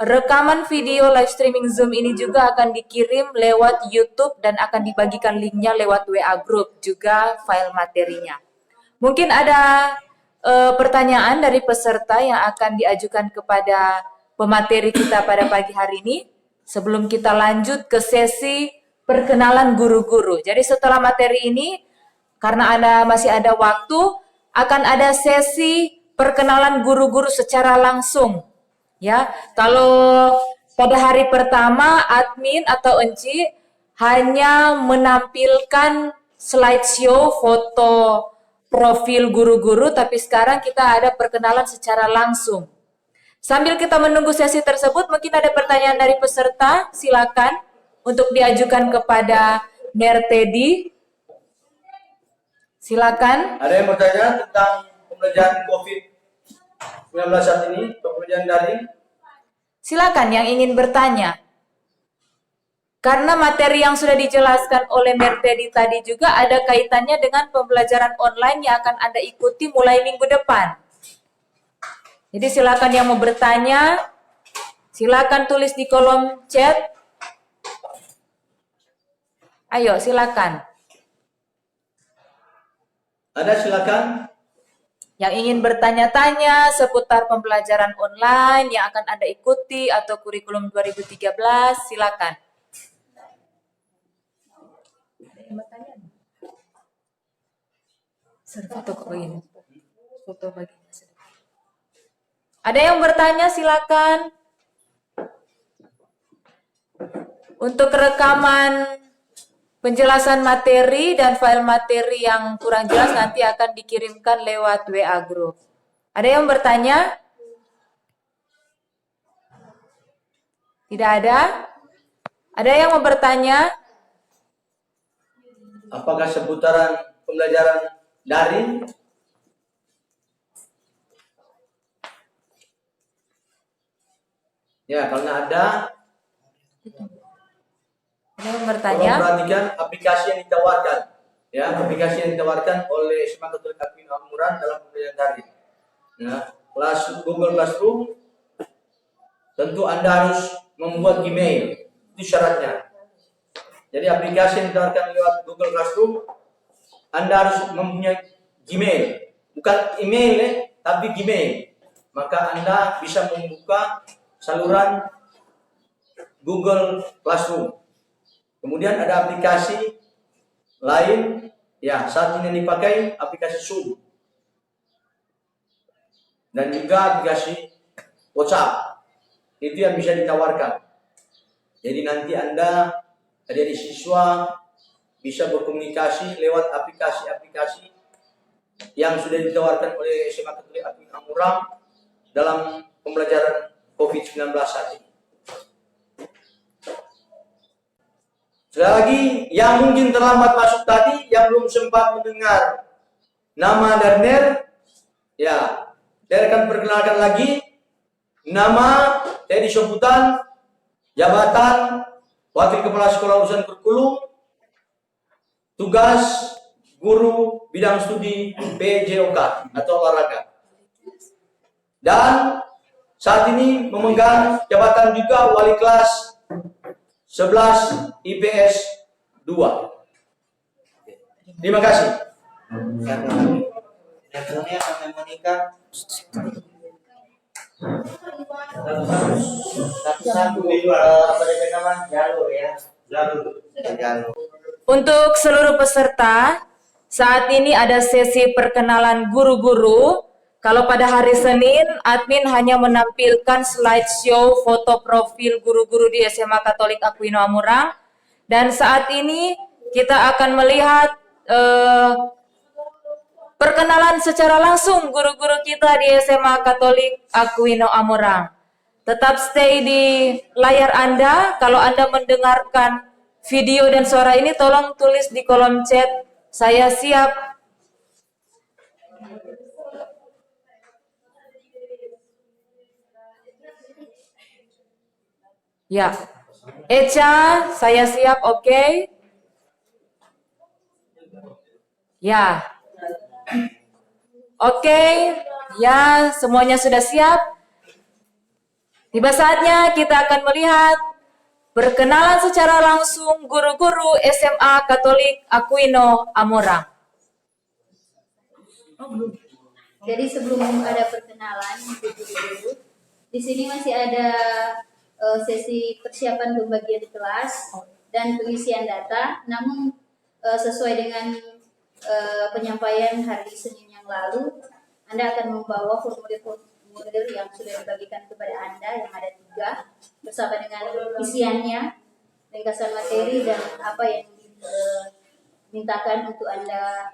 rekaman video live streaming Zoom ini juga akan dikirim lewat YouTube dan akan dibagikan linknya lewat WA Group juga file materinya. Mungkin ada pertanyaan dari peserta yang akan diajukan kepada pemateri kita pada pagi hari ini sebelum kita lanjut ke sesi perkenalan guru-guru. Jadi setelah materi ini, karena masih ada waktu, akan ada sesi perkenalan guru-guru secara langsung. Ya, kalau pada hari pertama admin atau Enci hanya menampilkan slideshow foto profil guru-guru, tapi sekarang kita ada perkenalan secara langsung. Sambil kita menunggu sesi tersebut, mungkin ada pertanyaan dari peserta, silakan untuk diajukan kepada NER Teddy. Silakan. Ada yang bertanya tentang pembelajaran COVID-19 saat ini, pembelajaran daring? Silakan yang ingin bertanya. Karena materi yang sudah dijelaskan oleh NER Teddy tadi juga ada kaitannya dengan pembelajaran online yang akan Anda ikuti mulai minggu depan. Jadi silakan yang mau bertanya, silakan tulis di kolom chat. Ayo, silakan. Ada, silakan. Yang ingin bertanya-tanya seputar pembelajaran online yang akan Anda ikuti atau kurikulum 2013, silakan. Ada yang bertanya? Foto kok begini. Foto bagian sedikit. Ada yang bertanya, silakan. Untuk rekaman penjelasan materi dan file materi yang kurang jelas nanti akan dikirimkan lewat WA Group. Ada yang bertanya? Tidak ada? Ada yang mau bertanya? Apakah seputaran pembelajaran daring? Ya, karena ada. Ada yang bertanya? Tolong perhatikan aplikasi yang ditawarkan. Ya, aplikasi yang ditawarkan oleh SMA Katolik Aquino Amurang dalam pembelajaran daring. Nah, Google Classroom, tentu Anda harus membuat Gmail. Itu syaratnya. Jadi aplikasi yang ditawarkan lewat Google Classroom, Anda harus mempunyai Gmail. Bukan email, tapi Gmail. maka Anda bisa membuka saluran Google Classroom. Kemudian ada aplikasi lain, ya saat ini yang dipakai aplikasi Zoom. Dan juga aplikasi WhatsApp. Itu yang bisa ditawarkan. Jadi nanti Anda, adik-adik siswa, bisa berkomunikasi lewat aplikasi-aplikasi yang sudah ditawarkan oleh SMA Katolik Aquino Amurang dalam pembelajaran COVID-19 saat ini. Sekali lagi, yang mungkin terlambat masuk tadi, yang belum sempat mendengar nama dan NER, ya, saya akan perkenalkan lagi. Nama Teddy Soputan, jabatan Wakil Kepala Sekolah Urusan Kurikulum, tugas guru bidang studi PJOK atau olahraga. Dan saat ini memegang jabatan juga wali kelas 11 IPS 2. Terima kasih. Teleponnya sampai Monica. Satu-satu apa nama jalur ya. Jalur. Untuk seluruh peserta, saat ini ada sesi perkenalan guru-guru. Kalau pada hari Senin, admin hanya menampilkan slideshow foto profil guru-guru di SMA Katolik Aquino Amurang. Dan saat ini kita akan melihat perkenalan secara langsung guru-guru kita di SMA Katolik Aquino Amurang. Tetap stay di layar Anda. Kalau Anda mendengarkan video dan suara ini, tolong tulis di kolom chat, saya siap. Ya, Echa, saya siap, oke. Ya, oke, ya, semuanya sudah siap. Tiba saatnya kita akan melihat perkenalan secara langsung guru-guru SMA Katolik Aquino Amurang. Jadi sebelum ada perkenalan guru-guru, di sini masih ada sesi persiapan pembagian kelas dan pengisian data. Namun sesuai dengan penyampaian hari Senin yang lalu, Anda akan membawa formulir yang sudah dibagikan kepada Anda yang ada 3 bersama dengan isiannya, ringkasan materi dan apa yang dimintakan untuk Anda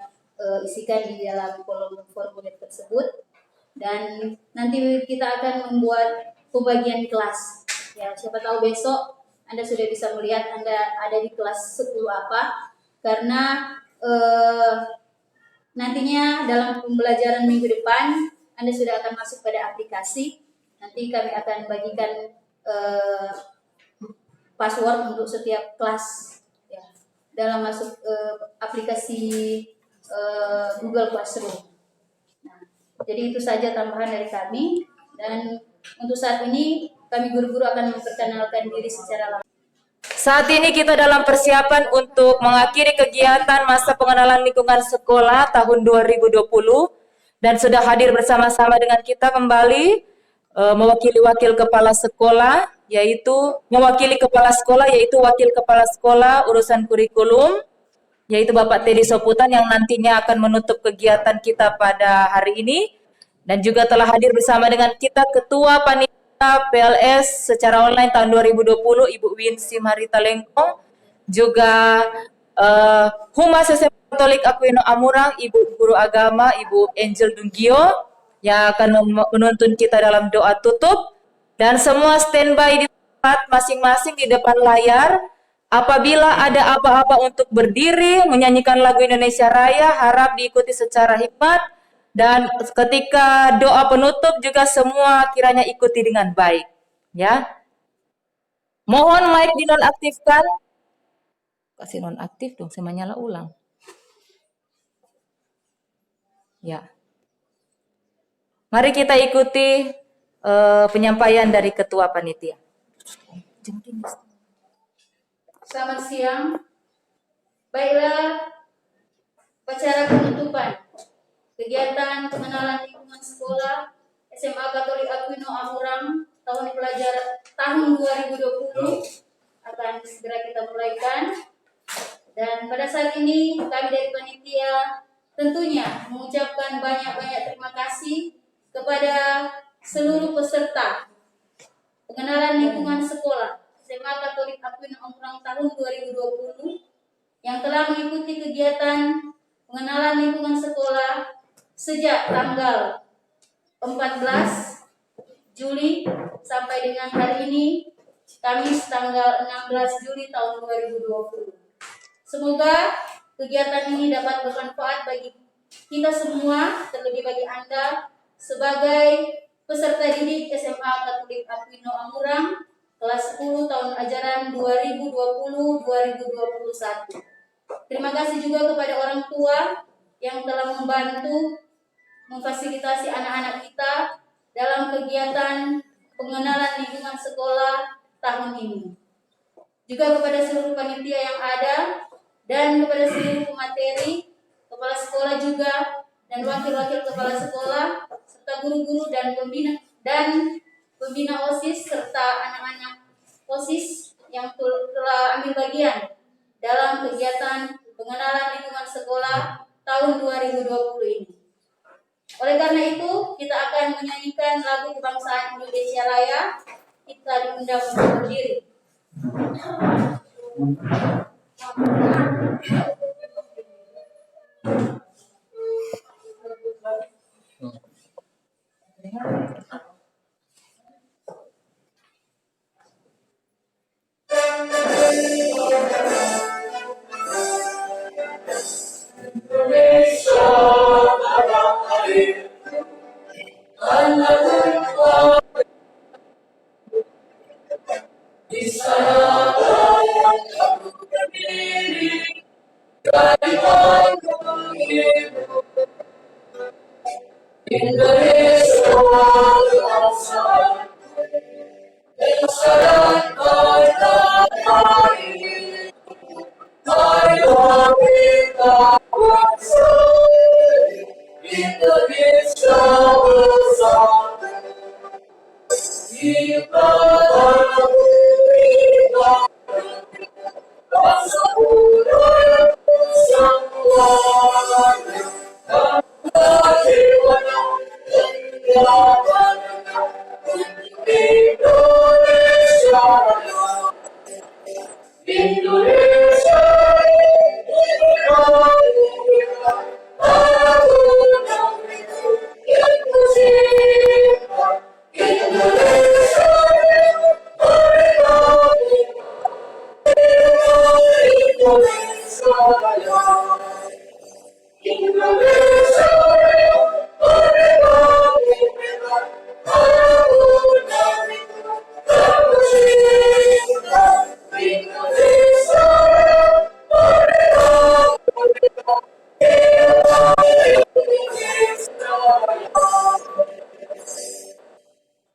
isikan di dalam kolom formulir tersebut. Dan nanti kita akan membuat pembagian kelas. Ya, siapa tahu besok Anda sudah bisa melihat Anda ada di kelas 10 apa, karena nantinya dalam pembelajaran minggu depan Anda sudah akan masuk pada aplikasi. Nanti kami akan bagikan password untuk setiap kelas ya, dalam masuk aplikasi Google Classroom. Nah, jadi itu saja tambahan dari kami. Dan untuk saat ini kami guru-guru akan memperkenalkan diri secara langsung. Saat ini kita dalam persiapan untuk mengakhiri kegiatan masa pengenalan lingkungan sekolah tahun 2020 dan sudah hadir bersama-sama dengan kita kembali mewakili wakil kepala sekolah yaitu wakil kepala sekolah urusan kurikulum yaitu Bapak Teddy Soputan yang nantinya akan menutup kegiatan kita pada hari ini, dan juga telah hadir bersama dengan kita Ketua Panitia PLS secara online tahun 2020 Ibu Winsi Marita Lengkong, juga Humas SMA Katolik Aquino Amurang Ibu Guru Agama Ibu Angel Dunggio yang akan menuntun kita dalam doa tutup, dan semua standby di tempat masing-masing di depan layar. Apabila ada apa-apa untuk berdiri menyanyikan lagu Indonesia Raya, harap diikuti secara hikmat. Dan ketika doa penutup juga semua kiranya ikuti dengan baik, ya. Mohon mic dinonaktifkan. Kasih nonaktif dong, saya menyala ulang. Ya. Mari kita ikuti penyampaian dari Ketua Panitia. Selamat siang. Baiklah, upacara penutupan kegiatan pengenalan lingkungan sekolah SMA Katolik Aquino Amurang tahun 2020 akan segera kita mulaikan. Dan pada saat ini kami dari panitia tentunya mengucapkan banyak-banyak terima kasih kepada seluruh peserta pengenalan lingkungan sekolah SMA Katolik Aquino Amurang tahun 2020 yang telah mengikuti kegiatan pengenalan lingkungan sekolah sejak tanggal 14 Juli sampai dengan hari ini, Kamis tanggal 16 Juli tahun 2020. Semoga kegiatan ini dapat bermanfaat bagi kita semua, terlebih bagi Anda sebagai peserta didik SMA Katolik Aquino Amurang kelas 10 tahun ajaran 2020-2021. Terima kasih juga kepada orang tua yang telah membantu memfasilitasi anak-anak kita dalam kegiatan pengenalan lingkungan sekolah tahun ini. Juga kepada seluruh panitia yang ada dan kepada seluruh pemateri, kepala sekolah juga dan wakil-wakil kepala sekolah serta guru-guru dan pembina OSIS serta anak-anak OSIS yang telah ambil bagian dalam kegiatan pengenalan lingkungan sekolah tahun 2020 ini. Oleh karena itu, kita akan menyanyikan lagu kebangsaan Indonesia Raya. Kita diundang untuk berdiri.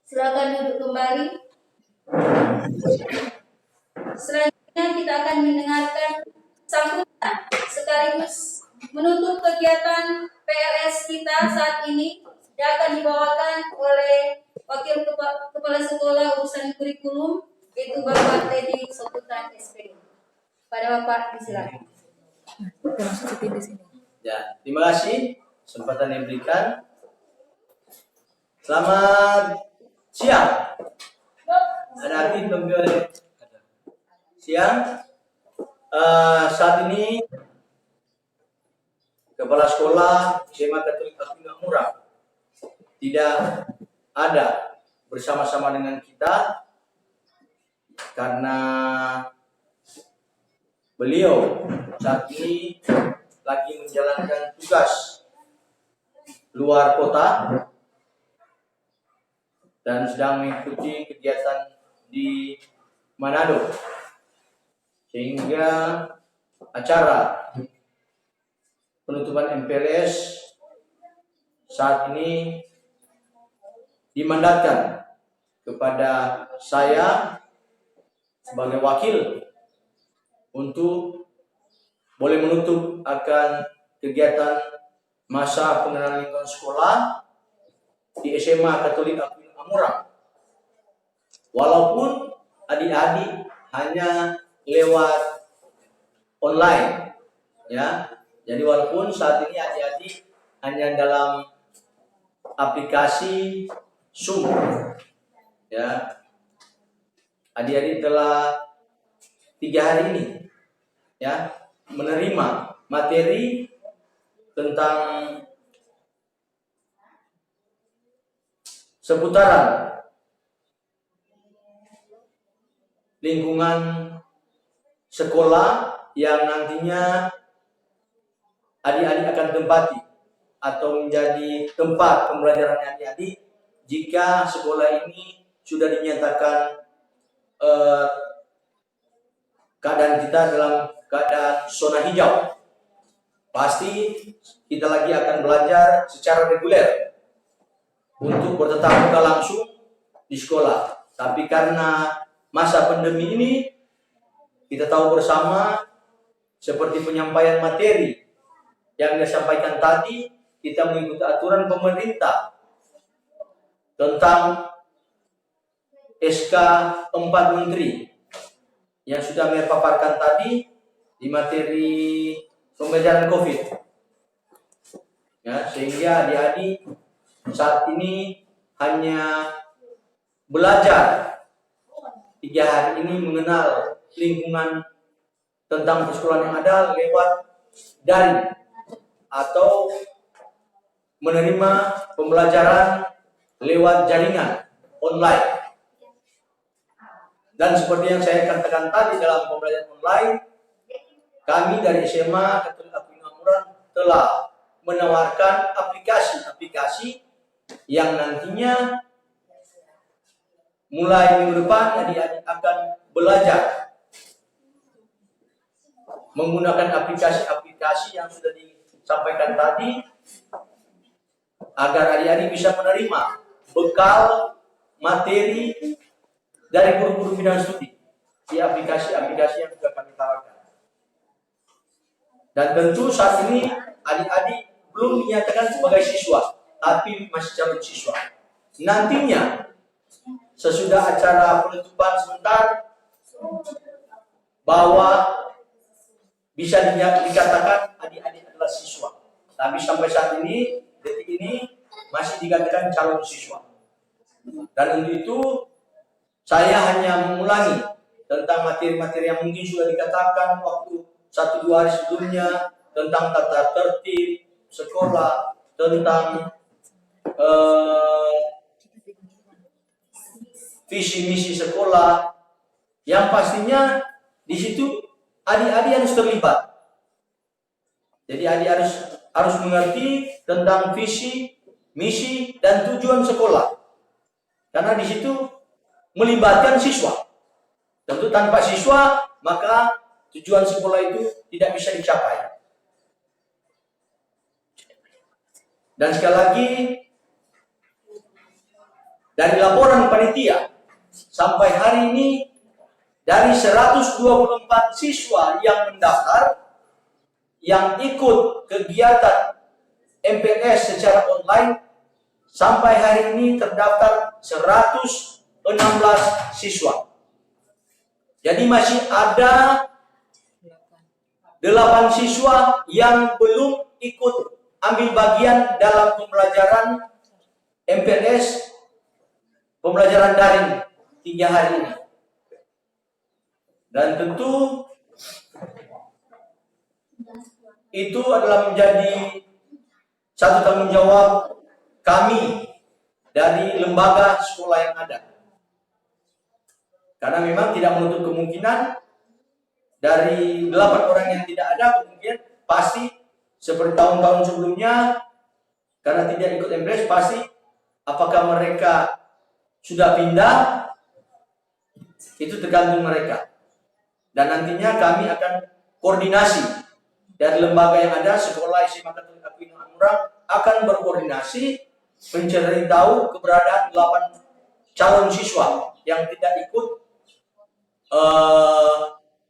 Silakan duduk kembali. Selanjutnya kita akan mendengarkan sambutan sekaligus menutup kegiatan PLS kita saat ini yang akan dibawakan oleh Wakil Kepala Sekolah Urusan Kurikulum, yaitu Bapak Teddy Soputan SPD. Pada Bapak disilakan. Ya, terima kasih kesempatan yang diberikan. Selamat siang. Ada hati pembimbing siang. Saat ini Kepala Sekolah SMA Katolik Aquino Amurang tidak ada bersama-sama dengan kita karena beliau saat ini lagi menjalankan tugas luar kota dan sedang mengikuti kegiatan di Manado, sehingga acara penutupan MPLS saat ini dimandatkan kepada saya sebagai wakil untuk boleh menutup akan kegiatan masa pengenalan lingkungan sekolah di SMA Katolik Aquino Amurang. Walaupun adik-adik hanya lewat online, ya. Jadi walaupun saat ini adik-adik hanya dalam aplikasi Zoom, ya, adik-adik telah 3 hari ini, ya, menerima materi tentang seputaran lingkungan sekolah yang nantinya adik-adik akan tempati atau menjadi tempat pembelajaran adik-adik jika sekolah ini sudah dinyatakan keadaan kita dalam keadaan zona hijau. Pasti kita lagi akan belajar secara reguler untuk bertatap muka langsung di sekolah. Tapi karena masa pandemi ini, kita tahu bersama seperti penyampaian materi yang disampaikan tadi, kita mengikuti aturan pemerintah tentang SK 4 Menteri yang sudah paparkan tadi di materi pembelajaran COVID. Ya, sehingga adik-adik saat ini hanya belajar 3 hari ini mengenal lingkungan tentang persekolahan yang ada lewat daring atau menerima pembelajaran lewat jaringan online. Dan seperti yang saya katakan tadi dalam pembelajaran online, kami dari SMA Katolik Aquino Amurang telah menawarkan aplikasi-aplikasi yang nantinya mulai minggu depan adik-adik akan belajar menggunakan aplikasi-aplikasi yang sudah disampaikan tadi agar adik-adik bisa menerima bekal materi dari guru-guru bidang studi di aplikasi-aplikasi yang sudah kami tawarkan. Dan tentu saat ini adik-adik belum dinyatakan sebagai siswa, tapi masih calon siswa. Nantinya sesudah acara penutupan sebentar bahwa bisa dikatakan adik-adik adalah siswa. Tapi sampai saat ini, detik ini masih dikatakan calon siswa. Dan untuk itu saya hanya mengulangi tentang materi-materi yang mungkin sudah dikatakan waktu 1-2 hari sebelumnya tentang tata tertib sekolah, tentang visi misi sekolah, yang pastinya di situ adik-adik harus terlibat. Jadi adik harus mengerti tentang visi, misi dan tujuan sekolah. Karena di situ melibatkan siswa. Tentu tanpa siswa maka tujuan sekolah itu tidak bisa dicapai. Dan sekali lagi dari laporan panitia sampai hari ini dari 124 siswa yang mendaftar yang ikut kegiatan MPLS secara online sampai hari ini terdaftar 116 siswa. Jadi masih ada 8 siswa yang belum ikut ambil bagian dalam pembelajaran MPLS, pembelajaran daring 3 hari ini. Dan tentu itu adalah menjadi satu tanggung jawab kami dari lembaga sekolah yang ada. Karena memang tidak menutup kemungkinan dari 8 orang yang tidak ada, kemungkinan pasti seperti tahun-tahun sebelumnya, karena tidak ikut MPLS, pasti apakah mereka sudah pindah, itu tergantung mereka. Dan nantinya kami akan koordinasi dari lembaga yang ada, sekolah SMA Katolik Aquino Amurang akan berkoordinasi mencari tahu keberadaan 8 calon siswa yang tidak ikut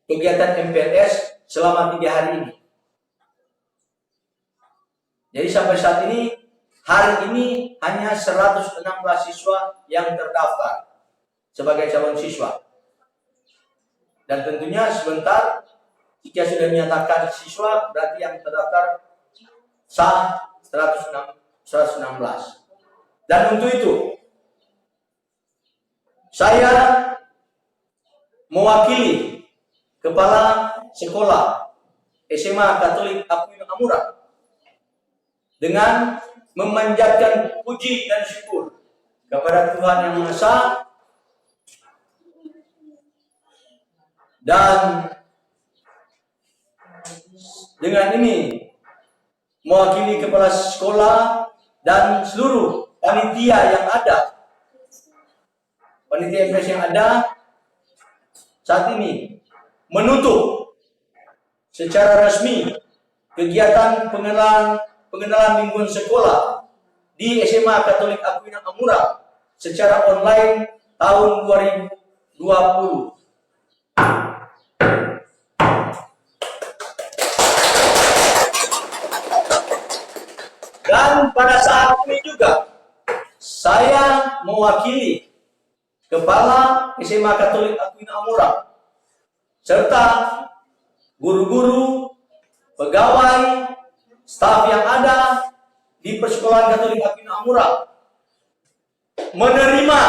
kegiatan MPLS selama 3 hari ini. Jadi sampai saat ini hari ini hanya 116 siswa yang terdaftar sebagai calon siswa. Dan tentunya sebentar jika sudah menyatakan siswa berarti yang terdaftar sah 116. Dan untuk itu saya mewakili Kepala Sekolah SMA Katolik Aquino Amurang dengan memanjatkan puji dan syukur kepada Tuhan Yang Maha Esa dan dengan ini mewakili kepala sekolah dan seluruh panitia yang ada, panitia MPLS yang ada saat ini menutup secara resmi kegiatan pengenalan lingkungan sekolah di SMA Katolik Aquino Amurang secara online tahun 2020. Dan pada saat ini juga saya mewakili Kepala SMA Katolik Aquino Amurang serta guru-guru, pegawai, staf yang ada di Persekolahan Katolik Aquino Amurang menerima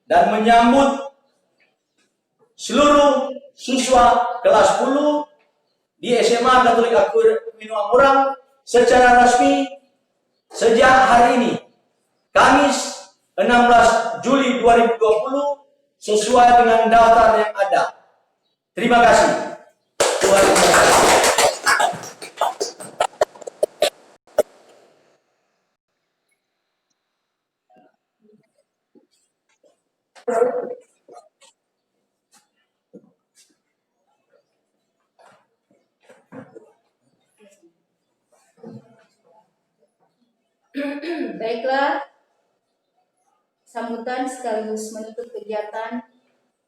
dan menyambut seluruh siswa kelas 10 di SMA Katolik Aquino Amurang secara resmi sejak hari ini, Kamis 16 Juli 2020, sesuai dengan daftar yang ada. Terima kasih. Tuhan memberkati. Baiklah, sambutan sekaligus menutup kegiatan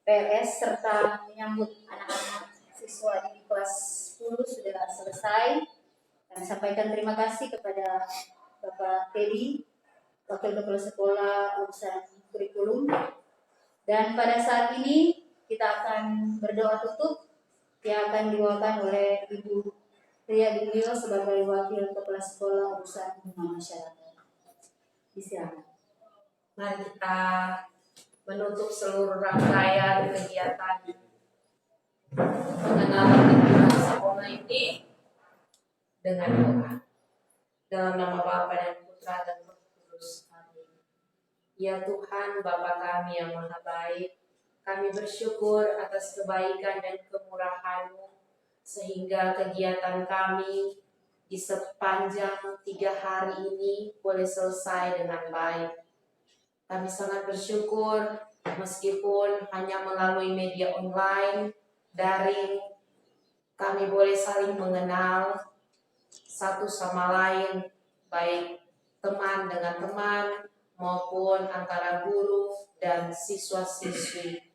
PLS serta menyambut anak-anak siswa di kelas 10 sudah selesai. Kami sampaikan terima kasih kepada Bapak Teddy, Wakil Kepala Sekolah urusan kurikulum. Dan pada saat ini kita akan berdoa tutup yang akan dibawakan oleh Ibu Ria Dimio sebagai Wakil Kepala Sekolah urusan hubungan masyarakat. Disilakan. Mari kita menutup seluruh rangkaian kegiatan pengenalan lingkungan sekolah ini dengan doa. Dalam nama Bapa dan Putra dan Roh Kudus. Amin. Ya Tuhan, Bapa kami yang maha baik, kami bersyukur atas kebaikan dan kemurahan-Mu sehingga kegiatan kami di sepanjang 3 hari ini boleh selesai dengan baik. Kami sangat bersyukur meskipun hanya melalui media online, daring, kami boleh saling mengenal satu sama lain, baik teman dengan teman maupun antara guru dan siswa-siswi.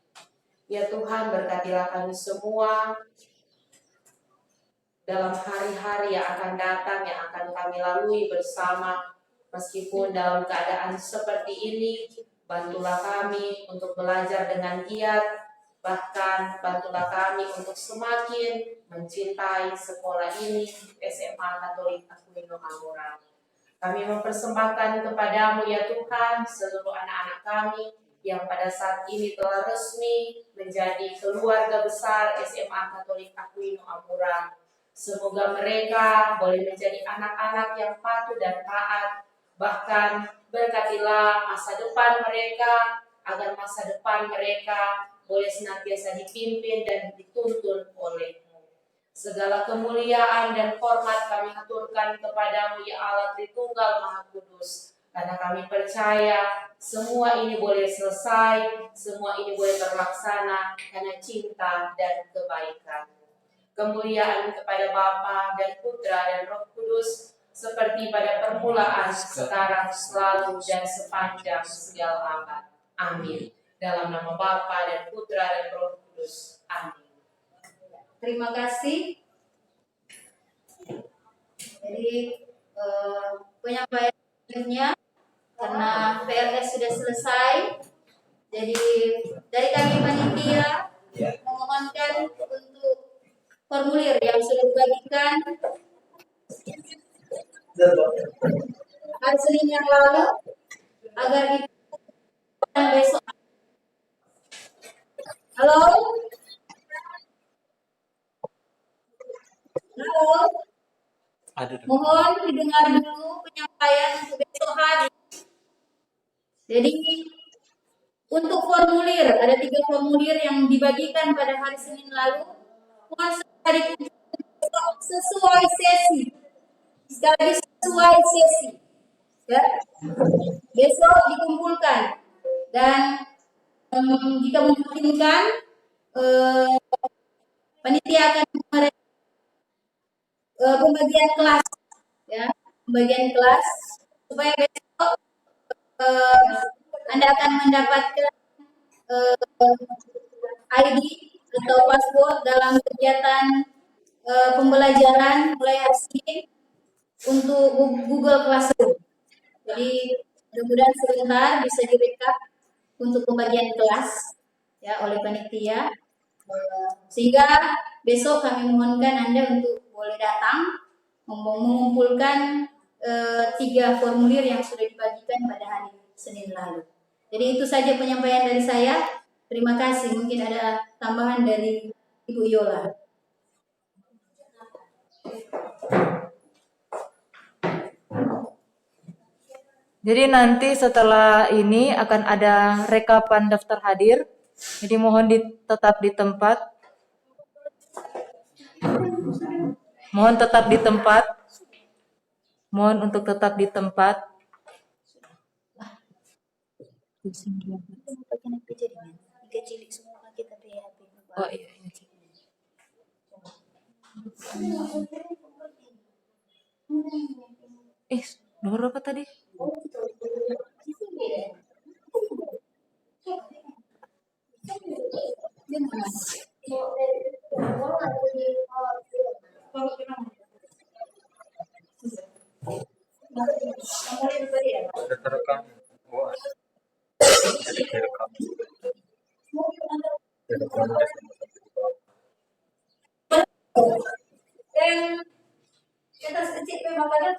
Ya Tuhan, berkatilah kami semua dalam hari-hari yang akan datang, yang akan kami lalui bersama. Meskipun dalam keadaan seperti ini, bantulah kami untuk belajar dengan giat, bahkan bantulah kami untuk semakin mencintai sekolah ini, SMA Katolik Aquino Amurang. Kami mempersembahkan kepadamu ya Tuhan seluruh anak-anak kami yang pada saat ini telah resmi menjadi keluarga besar SMA Katolik Aquino Amurang. Semoga mereka boleh menjadi anak-anak yang patuh dan taat. Bahkan berkatilah masa depan mereka, agar masa depan mereka boleh senantiasa dipimpin dan dituntun oleh-Mu. Segala kemuliaan dan hormat kami aturkan kepadamu ya Allah Tritunggal Maha Kudus. Karena kami percaya semua ini boleh selesai, semua ini boleh terlaksana karena cinta dan kebaikan. Kemuliaan kepada Bapa dan Putra dan Roh Kudus seperti pada permulaan, sekarang, selalu, dan sepanjang segala abad. Amin. Dalam nama Bapa dan Putra dan Roh Kudus. Amin. Terima kasih. Jadi penyampaian formulir-formulirnya karena PLS sudah selesai. Jadi dari kami panitia memohonkan untuk formulir yang sudah dibagikan hari Senin yang lalu agar itu besok. Halo? Halo? Mohon didengar dulu penyampaian untuk besok hari. Jadi untuk formulir, ada 3 formulir yang dibagikan pada hari Senin lalu. Mohon segera dikumpulkan sesuai sesi. Sekali lagi sesuai sesi. Ya. Besok dikumpulkan. Dan jika memungkinkan, panitia akan pembagian kelas. Ya, pembagian kelas. Supaya besok Anda akan mendapatkan ID atau password dalam kegiatan pembelajaran mulai hari Senin untuk Google Classroom. Jadi mudah-mudahan sebentar bisa direkap untuk pembagian kelas ya oleh panitia, sehingga besok kami mohonkan Anda untuk boleh datang mengumpulkan 3 formulir yang sudah dibagikan pada hari Senin lalu. Jadi itu saja penyampaian dari saya. Terima kasih. Mungkin ada tambahan dari Ibu Yola. Jadi nanti setelah ini akan ada rekapan daftar hadir. Jadi mohon tetap di tempat. Mohon tetap di tempat. Mohon untuk tetap di tempat. Oh iya. Nomor berapa tadi? Terekam. Kita sedikit memang ada